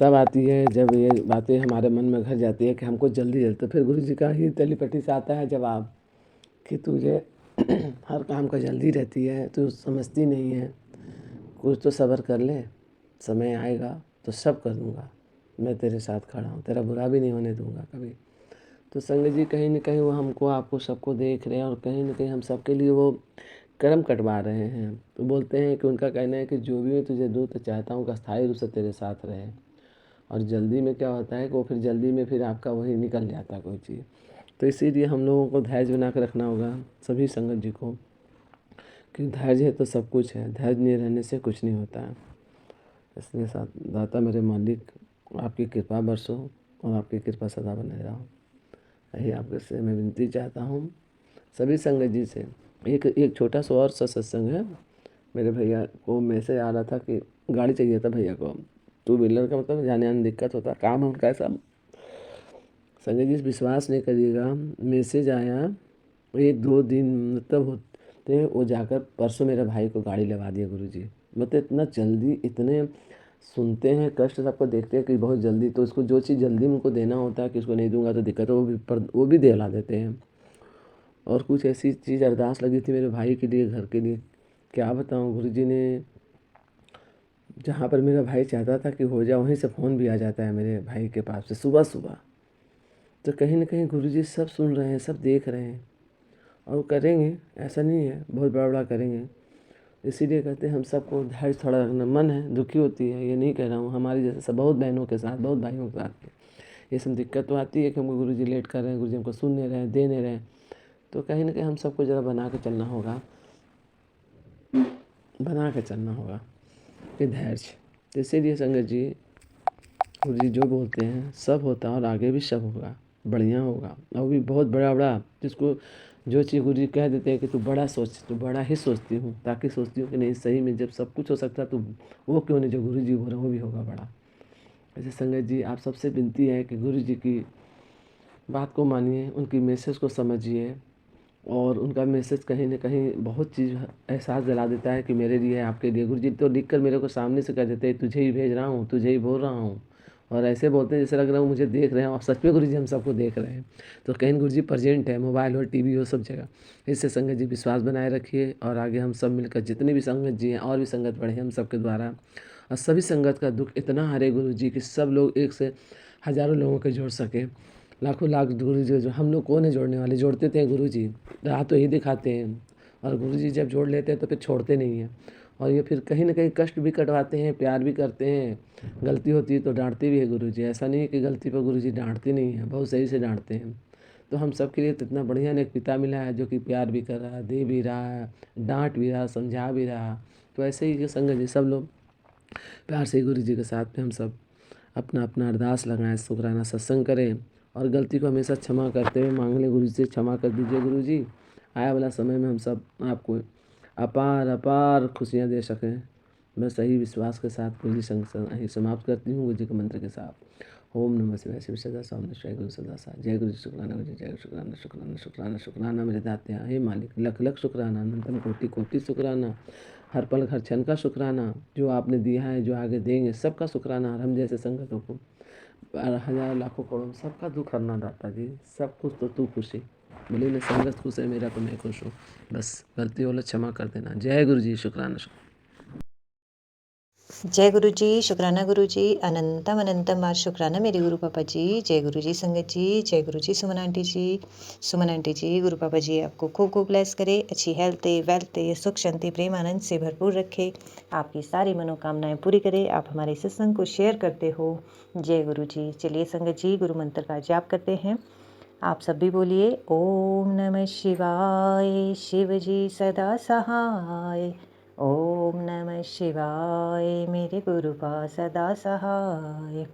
तब आती है जब ये बातें हमारे मन में घर जाती है कि हमको जल्दी तो फिर गुरु जी का ही तेलीपैथी से आता है जवाब कि तुझे हर काम का जल्दी रहती है, तू समझती नहीं है, कुछ तो सब्र कर ले, समय आएगा तो सब कर दूँगा, मैं तेरे साथ खड़ा हूँ, तेरा बुरा भी नहीं होने दूँगा कभी। तो संगत जी कहीं न कहीं वो हमको आपको सबको देख रहे हैं और कहीं न कहीं हम सबके लिए वो कर्म कटवा रहे हैं। तो बोलते हैं कि उनका कहना है कि जो भी मैं तुझे दूँ तो चाहता हूँ कि अस्थायी रूप से तेरे साथ रहे। और जल्दी में क्या होता है कि वो फिर जल्दी में फिर आपका वही निकल जाता है कोई चीज़। तो इसीलिए हम लोगों को धैर्य बना के रखना होगा सभी संगत जी को कि धैर्य है तो सब कुछ है, धैर्य नहीं रहने से कुछ नहीं होता है। इसलिए साथ दाता मेरे मालिक आपकी कृपा बरसो और आपकी कृपा सदा बने रहो, यही आपके से मैं विनती चाहता हूँ सभी संगत जी से। एक छोटा सा और सत्संग है। मेरे भैया को मैसेज आ रहा था कि गाड़ी चाहिए था भैया को, टू व्हीलर का, मतलब जाने आने दिक्कत होता, काम है उनका ऐसा। संगत जी विश्वास नहीं करिएगा, मैसेज आया 1-2 दिन मतलब होते हैं, वो जाकर परसों मेरे भाई को गाड़ी लगा दिया गुरुजी। मतलब इतना जल्दी, इतने सुनते हैं कष्ट सबको, देखते हैं कि बहुत जल्दी, तो उसको जो चीज़ जल्दी उनको देना होता है कि उसको नहीं दूंगा तो दिक्कत है, वो भी दिला देते हैं। और कुछ ऐसी चीज़ अरदास लगी थी मेरे भाई के लिए, घर के लिए, क्या बताऊँ। गुरुजी ने जहाँ पर मेरा भाई चाहता था कि हो जाए वहीं से फ़ोन भी आ जाता है मेरे भाई के पास से सुबह सुबह। तो कहीं न कहीं गुरुजी सब सुन रहे हैं, सब देख रहे हैं और वो करेंगे, ऐसा नहीं है, बहुत बड़ा करेंगे। इसीलिए कहते हैं हम सबको धैर्य थोड़ा रखना। मन है, दुखी होती है, ये नहीं कह रहा हूँ, हमारी जैसे सब बहुत बहनों के साथ, बहुत भाइयों के साथ ये सब दिक्कत तो आती है कि हमको गुरुजी लेट कर रहे हैं, गुरुजी हमको सुन नहीं रहे हैं, दे नहीं रहे हैं। तो कहीं न कहीं हम सबको ज़रा बना के चलना होगा कि धैर्य। तो इसीलिए संगत जी गुरुजी जो बोलते हैं सब होता है और आगे भी सब होगा, बढ़िया होगा। और भी बहुत बड़ा जिसको जो चीज़ गुरुजी कह देते हैं कि तू बड़ा सोच, तो बड़ा ही सोचती हूँ, ताकि सोचती हूँ कि नहीं सही में जब सब कुछ हो सकता है तो वो क्यों नहीं, जो गुरुजी बोल रहे हैं वो भी होगा बड़ा। ऐसे संगत जी आप सबसे विनती है कि गुरुजी की बात को मानिए, उनकी मैसेज को समझिए और उनका मैसेज कहीं न कहीं बहुत चीज़ एहसास दिला देता है कि मेरे लिए, आपके लिए। गुरुजी तो लिख कर मेरे को सामने से कह देते हैं, तुझे ही भेज रहा हूँ, तुझे ही बोल रहा हूँ। और ऐसे बोलते हैं जैसे लग रहा है मुझे देख रहे हैं, और सच में गुरुजी हम सबको देख रहे हैं। तो कहीं गुरुजी प्रेजेंट है, मोबाइल हो, टीवी हो, सब जगह। इससे संगत जी विश्वास बनाए रखिए और आगे हम सब मिलकर जितने भी संगत जी हैं और भी संगत बढ़े हम सबके द्वारा, और सभी संगत का दुख इतना हरे गुरुजी कि सब लोग एक से हज़ारों लोगों को जोड़ सके, लाखों लाख गुरुजी जो हम लोग कौन है जोड़ने वाले, जोड़ते थे गुरुजी, राह तो ही दिखाते हैं। और गुरुजी जब जोड़ लेते हैं तो फिर छोड़ते नहीं हैं। और ये फिर कहीं ना कहीं कष्ट भी कटवाते हैं, प्यार भी करते हैं, गलती होती है तो डांटते भी है गुरुजी। ऐसा नहीं है कि गलती पर गुरुजी डांटते नहीं हैं, बहुत सही से डांटते हैं। तो हम सब के लिए तो इतना बढ़िया एक पिता मिला है जो कि प्यार भी कर रहा है, दे भी रहा है, डांट भी रहा, समझा भी रहा। तो ऐसे ही संगत जी सब लोग प्यार से गुरुजी के साथ में हम सब अपना अपना अरदास लगाएं, शुक्राना सत्संग करें और गलती को हमेशा क्षमा करते हुए मांग लें, गुरु जी से क्षमा कर दीजिए गुरुजी। आया वाला समय में हम सब आपको अपार अपार खुशियाँ दे सकें। मैं सही विश्वास के साथ गुरु जी संग समाप्त करती हूँ गुरु जी के मंत्र के साथ। ओम नमः शिवाय, शिव सदा सामने शिवाय, गुरु सदा साथ। जय गुरु जी, शुक्राना गुरु जी, जय शुक्राना शुक्राना शुक्राना शुक्राना मेरे दाते, हे मालिक लख लख शुक्राना, अनंतम कोटि कोटि शुक्राना, हर पल हर क्षण का शुक्राना, जो आपने दिया है, जो आगे देंगे सबका शुक्राना। और हम जैसे संगतों को हज़ार लाखों करोड़ सबका दुख हरना दाता जी, सब कुछ तो तू खुशी, बोले न संगत खुश है मेरा तो मैं खुश हूँ। बस गलती वाला क्षमा कर देना। जय गुरु जी, शुक्राना जय गुरु जी, शुक्राना गुरु जी, अनंतम अनंतम बार शुक्राना मेरे गुरु पापा जी। जय गुरु जी संगत जी, जय गुरु जी सुमन आंटी जी। सुमन आंटी जी, गुरु पापा जी आपको खूब खूब ब्लेस करे, अच्छी हेल्थ वेल्थ सुख शांति प्रेम आनंद से भरपूर रखे, आपकी सारी मनोकामनाएं पूरी करे। आप हमारे सत्संग को शेयर करते हो। जय गुरु जी। चलिए संगत जी गुरु मंत्र का जाप करते हैं। आप सब भी बोलिए, ओम नमः शिवाय, शिव जी सदा सहाय। ओम नमः शिवाय, मेरे गुरु का सदा सहाय।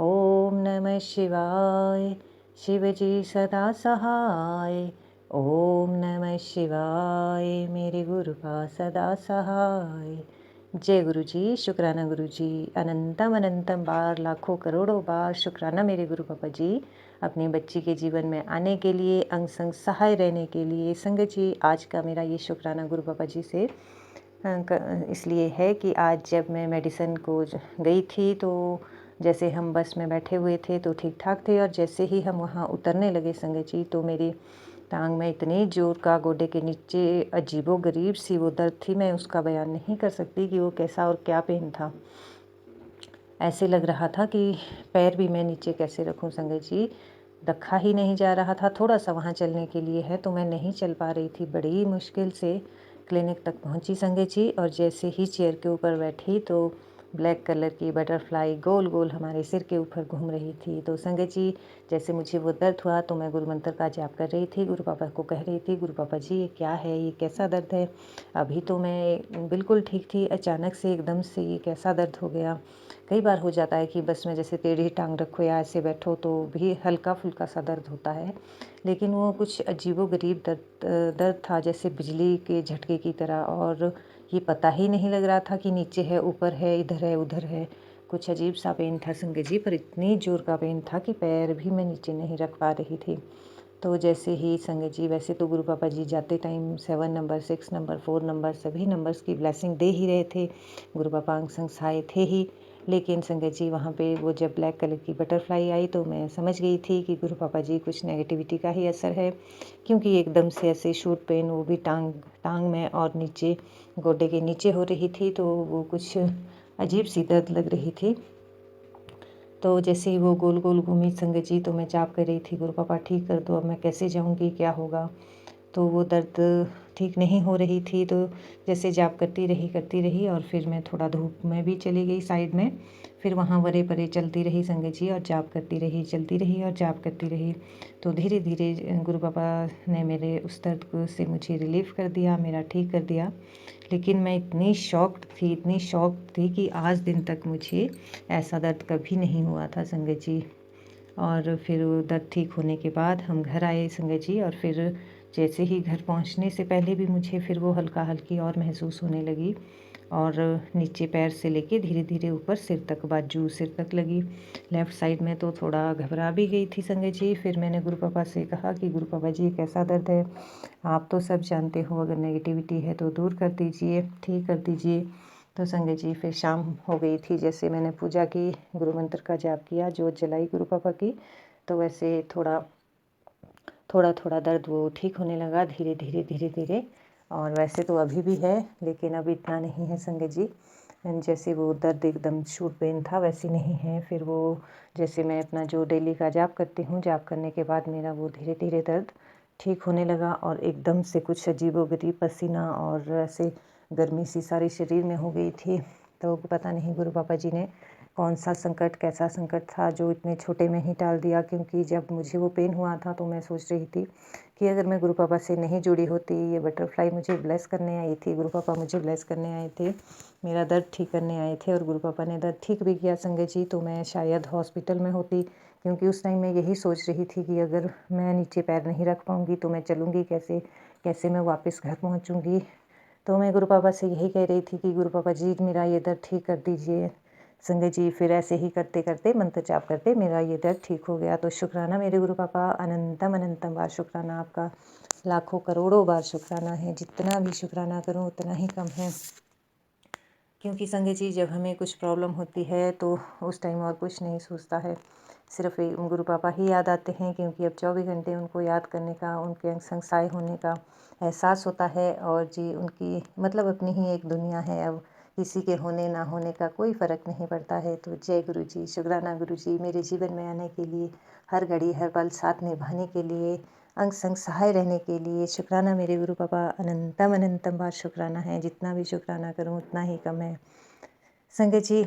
ओम नमः शिवाय, शिव जी सदा सहाय। ओम नमः शिवाय, मेरे गुरु का सदा सहाय। जय गुरु जी, शुक्राना गुरु जी, अनंतम अनंतम बार, लाखों करोड़ों बार शुक्राना मेरे गुरु पापा जी, अपनी बच्ची के जीवन में आने के लिए, अंग संग सहाय रहने के लिए। संगत जी आज का मेरा ये शुक्राना गुरु पापा जी से इसलिए है कि आज जब मैं मेडिसिन को गई थी तो जैसे हम बस में बैठे हुए थे तो ठीक ठाक थे, और जैसे ही हम वहाँ उतरने लगे संगत जी, तो मेरी टांग में इतनी जोर का गोडे के नीचे अजीबो गरीब सी वो दर्द थी, मैं उसका बयान नहीं कर सकती कि वो कैसा और क्या पेन था। ऐसे लग रहा था कि पैर भी मैं नीचे कैसे रखूं संगत जी, रखा ही नहीं जा रहा था। थोड़ा सा वहाँ चलने के लिए है तो मैं नहीं चल पा रही थी, बड़ी मुश्किल से क्लिनिक तक पहुँची संगत जी। और जैसे ही चेयर के ऊपर बैठी तो ब्लैक कलर की बटरफ्लाई गोल गोल हमारे सिर के ऊपर घूम रही थी। तो संगत जी, जैसे मुझे वो दर्द हुआ तो मैं गुरु मंत्र का जाप कर रही थी, गुरु पापा को कह रही थी, गुरु पापा जी ये क्या है, ये कैसा दर्द है, अभी तो मैं बिल्कुल ठीक थी, अचानक से एकदम से ये कैसा दर्द हो गया। कई बार हो जाता है कि बस में जैसे टेढ़ी टांग रखो या ऐसे बैठो तो भी हल्का फुल्का सा दर्द होता है, लेकिन वो कुछ अजीबोगरीब दर्द था, जैसे बिजली के झटके की तरह। और ये पता ही नहीं लग रहा था कि नीचे है, ऊपर है, इधर है, उधर है। कुछ अजीब सा पेन था संगत जी, पर इतनी जोर का पेन था कि पैर भी मैं नीचे नहीं रख पा रही थी। तो जैसे ही संगत जी, वैसे तो गुरु पापा जी जाते टाइम 7 नंबर, 6 नंबर, 4 नंबर सभी नंबर्स की ब्लेसिंग दे ही रहे थे, गुरु पापा अंग संग सहाय थे ही। लेकिन संगत जी वहाँ पे वो जब ब्लैक कलर की बटरफ्लाई आई तो मैं समझ गई थी कि गुरु पापा जी कुछ नेगेटिविटी का ही असर है, क्योंकि एकदम से ऐसे शूट पेन, वो भी टांग में और नीचे गोडे के नीचे हो रही थी, तो वो कुछ अजीब सी दर्द लग रही थी। तो जैसे ही वो गोल गोल घूमी संगत जी, तो मैं जाप कर रही थी, गुरु पापा ठीक कर दो, अब मैं कैसे जाऊँगी, क्या होगा। तो वो दर्द ठीक नहीं हो रही थी, तो जैसे जाप करती रही और फिर मैं थोड़ा धूप में भी चली गई साइड में, फिर वहाँ वरे परे चलती रही संगत जी, और जाप करती रही, चलती रही और जाप करती रही। तो धीरे धीरे गुरु पापा ने मेरे उस दर्द से मुझे रिलीफ कर दिया, मेरा ठीक कर दिया। लेकिन मैं इतनी शॉक्ड थी कि आज दिन तक मुझे ऐसा दर्द कभी नहीं हुआ था संगत जी। और फिर वो दर्द ठीक होने के बाद हम घर आए संगत जी, और फिर जैसे ही घर पहुंचने से पहले भी मुझे फिर वो हल्का हल्की और महसूस होने लगी, और नीचे पैर से लेके धीरे धीरे ऊपर सिर तक, बाजू सिर तक लगी। लेफ़्ट साइड में तो थोड़ा घबरा भी गई थी संगत जी। फिर मैंने गुरु पापा से कहा कि गुरु पापा जी ये कैसा दर्द है, आप तो सब जानते हो, अगर नेगेटिविटी है तो दूर कर दीजिए, ठीक कर दीजिए। तो संगत जी फिर शाम हो गई थी, जैसे मैंने पूजा की, गुरु मंत्र का जाप किया, जोत जलाई गुरु पापा की, तो वैसे थोड़ा दर्द वो ठीक होने लगा धीरे धीरे। और वैसे तो अभी भी है, लेकिन अब इतना नहीं है संगत जी, जैसे वो दर्द एकदम शूट पेन था वैसे नहीं है। फिर वो जैसे मैं अपना जो डेली का जाप करती हूँ, जाप करने के बाद मेरा वो धीरे धीरे दर्द ठीक होने लगा, और एकदम से कुछ अजीबोगरीब पसीना और ऐसे गर्मी सी सारी शरीर में हो गई थी। तो पता नहीं गुरु पापा जी ने कौन सा संकट, कैसा संकट था जो इतने छोटे में ही टाल दिया। क्योंकि जब मुझे वो पेन हुआ था तो मैं सोच रही थी कि अगर मैं गुरु पापा से नहीं जुड़ी होती, ये बटरफ्लाई मुझे ब्लेस करने आई थी, गुरु पापा मुझे ब्लेस करने आए थे, मेरा दर्द ठीक करने आए थे, और गुरु पापा ने दर्द ठीक भी किया संगत जी, तो मैं शायद हॉस्पिटल में होती। क्योंकि उस टाइम मैं यही सोच रही थी कि अगर मैं नीचे पैर नहीं रख पाऊँगी तो मैं चलूँगी कैसे मैं वापस घर पहुँचूँगी। तो मैं गुरु पापा से यही कह रही थी कि गुरु पापा जी मेरा ये दर्द ठीक कर दीजिए संगत जी। फिर ऐसे ही करते करते मंत्र जाप करते मेरा ये दर्द ठीक हो गया। तो शुक्राना मेरे गुरु पापा, अनंतम बार शुक्राना आपका, लाखों करोड़ों बार शुक्राना है। जितना भी शुक्राना करूं उतना ही कम है। क्योंकि संगत जी जब हमें कुछ प्रॉब्लम होती है तो उस टाइम और कुछ नहीं सोचता है, सिर्फ गुरु पापा ही याद आते हैं। क्योंकि अब 24 घंटे उनको याद करने का, उनके संग सहाय होने का एहसास होता है। और जी उनकी मतलब अपनी ही एक दुनिया है, अब किसी के होने ना होने का कोई फ़र्क नहीं पड़ता है। तो जय गुरु जी, शुक्राना गुरु जी, मेरे जीवन में आने के लिए, हर घड़ी हर पल साथ निभाने के लिए, अंग संग सहाय रहने के लिए शुक्राना मेरे गुरु पापा, अनंतम बार शुक्राना है। जितना भी शुक्राना करूं उतना ही कम है संगत जी।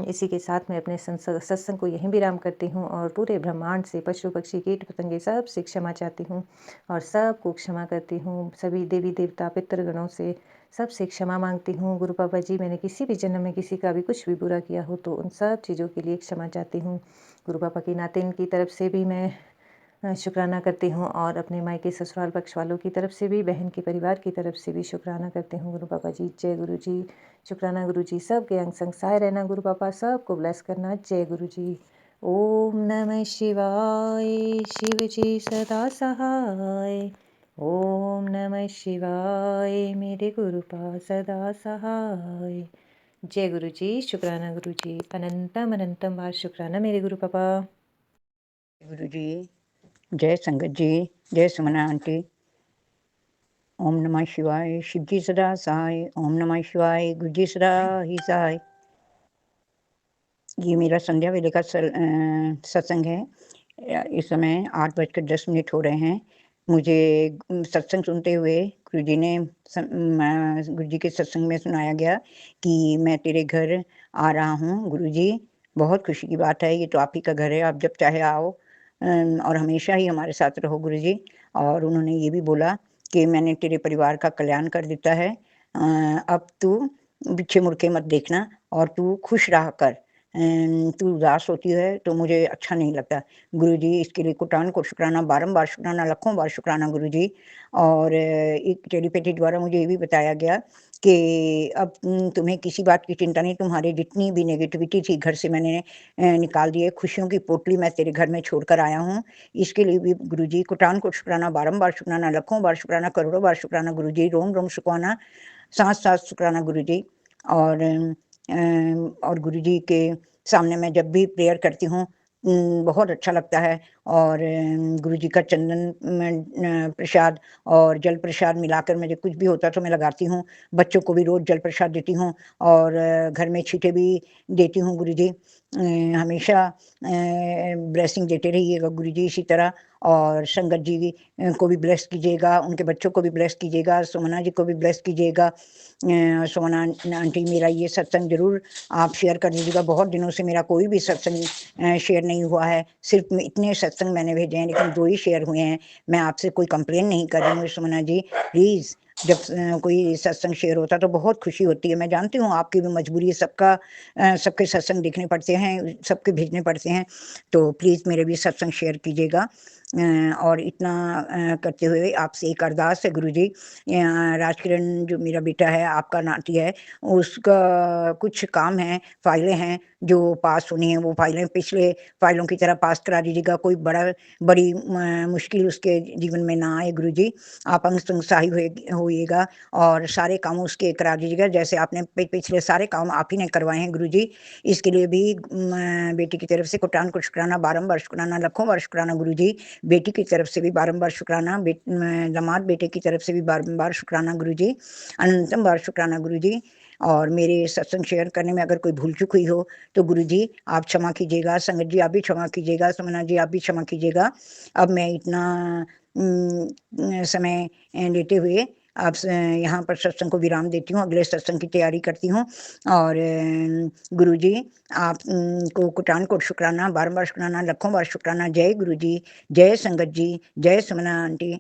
इसी के साथ मैं अपने सत्संग को यहीं विराम करती हूँ, और पूरे ब्रह्मांड से पशु पक्षी कीट पतंगे सब से क्षमा चाहती हूँ, और सबको क्षमा करती हूँ। सभी देवी देवता पितृगणों से सबसे क्षमा मांगती हूँ। गुरु पापा जी मैंने किसी भी जन्म में किसी का भी कुछ भी बुरा किया हो तो उन सब चीज़ों के लिए क्षमा चाहती हूँ। गुरु पापा की नातिन की तरफ से भी मैं शुक्राना करती हूँ, और अपने मायके ससुराल पक्ष वालों की तरफ से भी, बहन के परिवार की तरफ से भी शुक्राना करती हूँ। गुरु पापा जी, जय गुरु जी, शुक्राना गुरु जी, सबके अंग संग सहाय रहना गुरु पापा, सबको ब्लेस करना। जय गुरु जी। ओम नमः शिवाय, शिव जी सदा सहाय। ओम नमः शिवाय, मेरे गुरु पा सदा सहाय। जय गुरु जी, शुक्राना गुरु जी, अनंतम अनंतम बार शुक्राना मेरे गुरु पापा। गुरु जी, जय संगत जी, जय सुमना आंटी। ओम नमः शिवाय, शिव जी सदा सहाय। ओम नमः शिवाय, गुरु जी सदा ही सहाय। ये मेरा संध्या वेले का सत्संग है। इस समय 8:10 हो रहे हैं। मुझे सत्संग सुनते हुए गुरुजी ने गुरुजी के सत्संग में सुनाया गया कि मैं तेरे घर आ रहा हूँ गुरुजी। बहुत खुशी की बात है, ये तो आप ही का घर है, आप जब चाहे आओ और हमेशा ही हमारे साथ रहो गुरुजी। और उन्होंने ये भी बोला कि मैंने तेरे परिवार का कल्याण कर देता है, अब तू पीछे मुड़ के मत देखना और तू खुश रहा कर। तू उदास होती है तो मुझे अच्छा नहीं लगता गुरुजी। इसके लिए कोटान को शुक्राना, बारंबार शुक्राना, लाखों बार शुक्राना गुरुजी। और एक टेलीपैथी द्वारा मुझे ये भी बताया गया कि अब तुम्हें किसी बात की चिंता नहीं, तुम्हारे जितनी भी नेगेटिविटी थी घर से मैंने निकाल दी है। खुशियों की पोटली मैं तेरे घर में छोड़कर आया हूँ। इसके लिए भी गुरुजी कोटान को शुक्राना, बारंबार शुक्राना, लाखों बार शुक्राना, करोड़ों बार शुक्राना गुरुजी। रोम रोम शुक्राना, साथ साथ शुक्राना गुरुजी। और गुरुजी के सामने मैं जब भी प्रेयर करती हूँ बहुत अच्छा लगता है। और गुरुजी का चंदन प्रसाद और जल प्रसाद मिलाकर मुझे कुछ भी होता तो मैं लगाती हूँ। बच्चों को भी रोज़ जल प्रसाद देती हूँ और घर में छींटे भी देती हूँ गुरुजी। हमेशा ब्लेसिंग देते रहिएगा गुरुजी इसी तरह। और संगत जी को भी ब्लेस कीजिएगा, उनके बच्चों को भी ब्लेस कीजिएगा, सुमना जी को भी ब्लेस कीजिएगा। सुमना आंटी, मेरा ये सत्संग ज़रूर आप शेयर कर दीजिएगा। बहुत दिनों से मेरा कोई भी सत्संग शेयर नहीं हुआ है। सिर्फ इतने सत्संग मैंने भेजे हैं लेकिन 2 ही शेयर हुए हैं। मैं आपसे कोई कंप्लेन नहीं कर रही हूँ सुमना जी, प्लीज़ जब कोई सत्संग शेयर होता है तो बहुत खुशी होती है। मैं जानती हूँ आपकी भी मजबूरी है, सबके सत्संग देखने पड़ते हैं, सबके भेजने पड़ते हैं, तो प्लीज़ मेरे भी सत्संग शेयर कीजिएगा। और इतना करते हुए आपसे एक अरदास है गुरुजी। राजकिरण जो मेरा बेटा है, आपका नाती है, उसका कुछ काम है, फाइलें हैं जो पास होनी है, वो फाइलें पिछले फाइलों की तरह पास करा दीजिएगा। कोई बड़ी मुश्किल उसके जीवन में ना आए गुरुजी। आप अंग संग सहाय होइएगा और सारे काम उसके करा दीजिएगा जैसे आपने पिछले सारे काम आप ही ने करवाए हैं गुरुजी। इसके लिए भी बेटी की तरफ से कोटान को शुक्राना, बारंबार शुक्राना, लाखों बार शुक्राना गुरुजी। बेटी की तरफ से भी बारंबार शुक्राना, दामाद बेटे की तरफ से भी बारंबार शुक्राना गुरुजी, अनंतम बार शुक्राना गुरुजी। और मेरे सत्संग शेयर करने में अगर कोई भूल चूक हुई हो तो गुरुजी आप क्षमा कीजिएगा, संगत जी आप भी क्षमा कीजिएगा, सुमना जी आप भी क्षमा कीजिएगा। अब मैं इतना समय लेते हुए आप यहाँ पर सत्संग को विराम देती हूँ, अगले सत्संग की तैयारी करती हूँ। और गुरुजी आप को कोटान कोट शुक्राना, बारंबार शुक्राना, लाखों बार शुक्राना। जय गुरुजी, जय संगत जी, जय सुमना आंटी।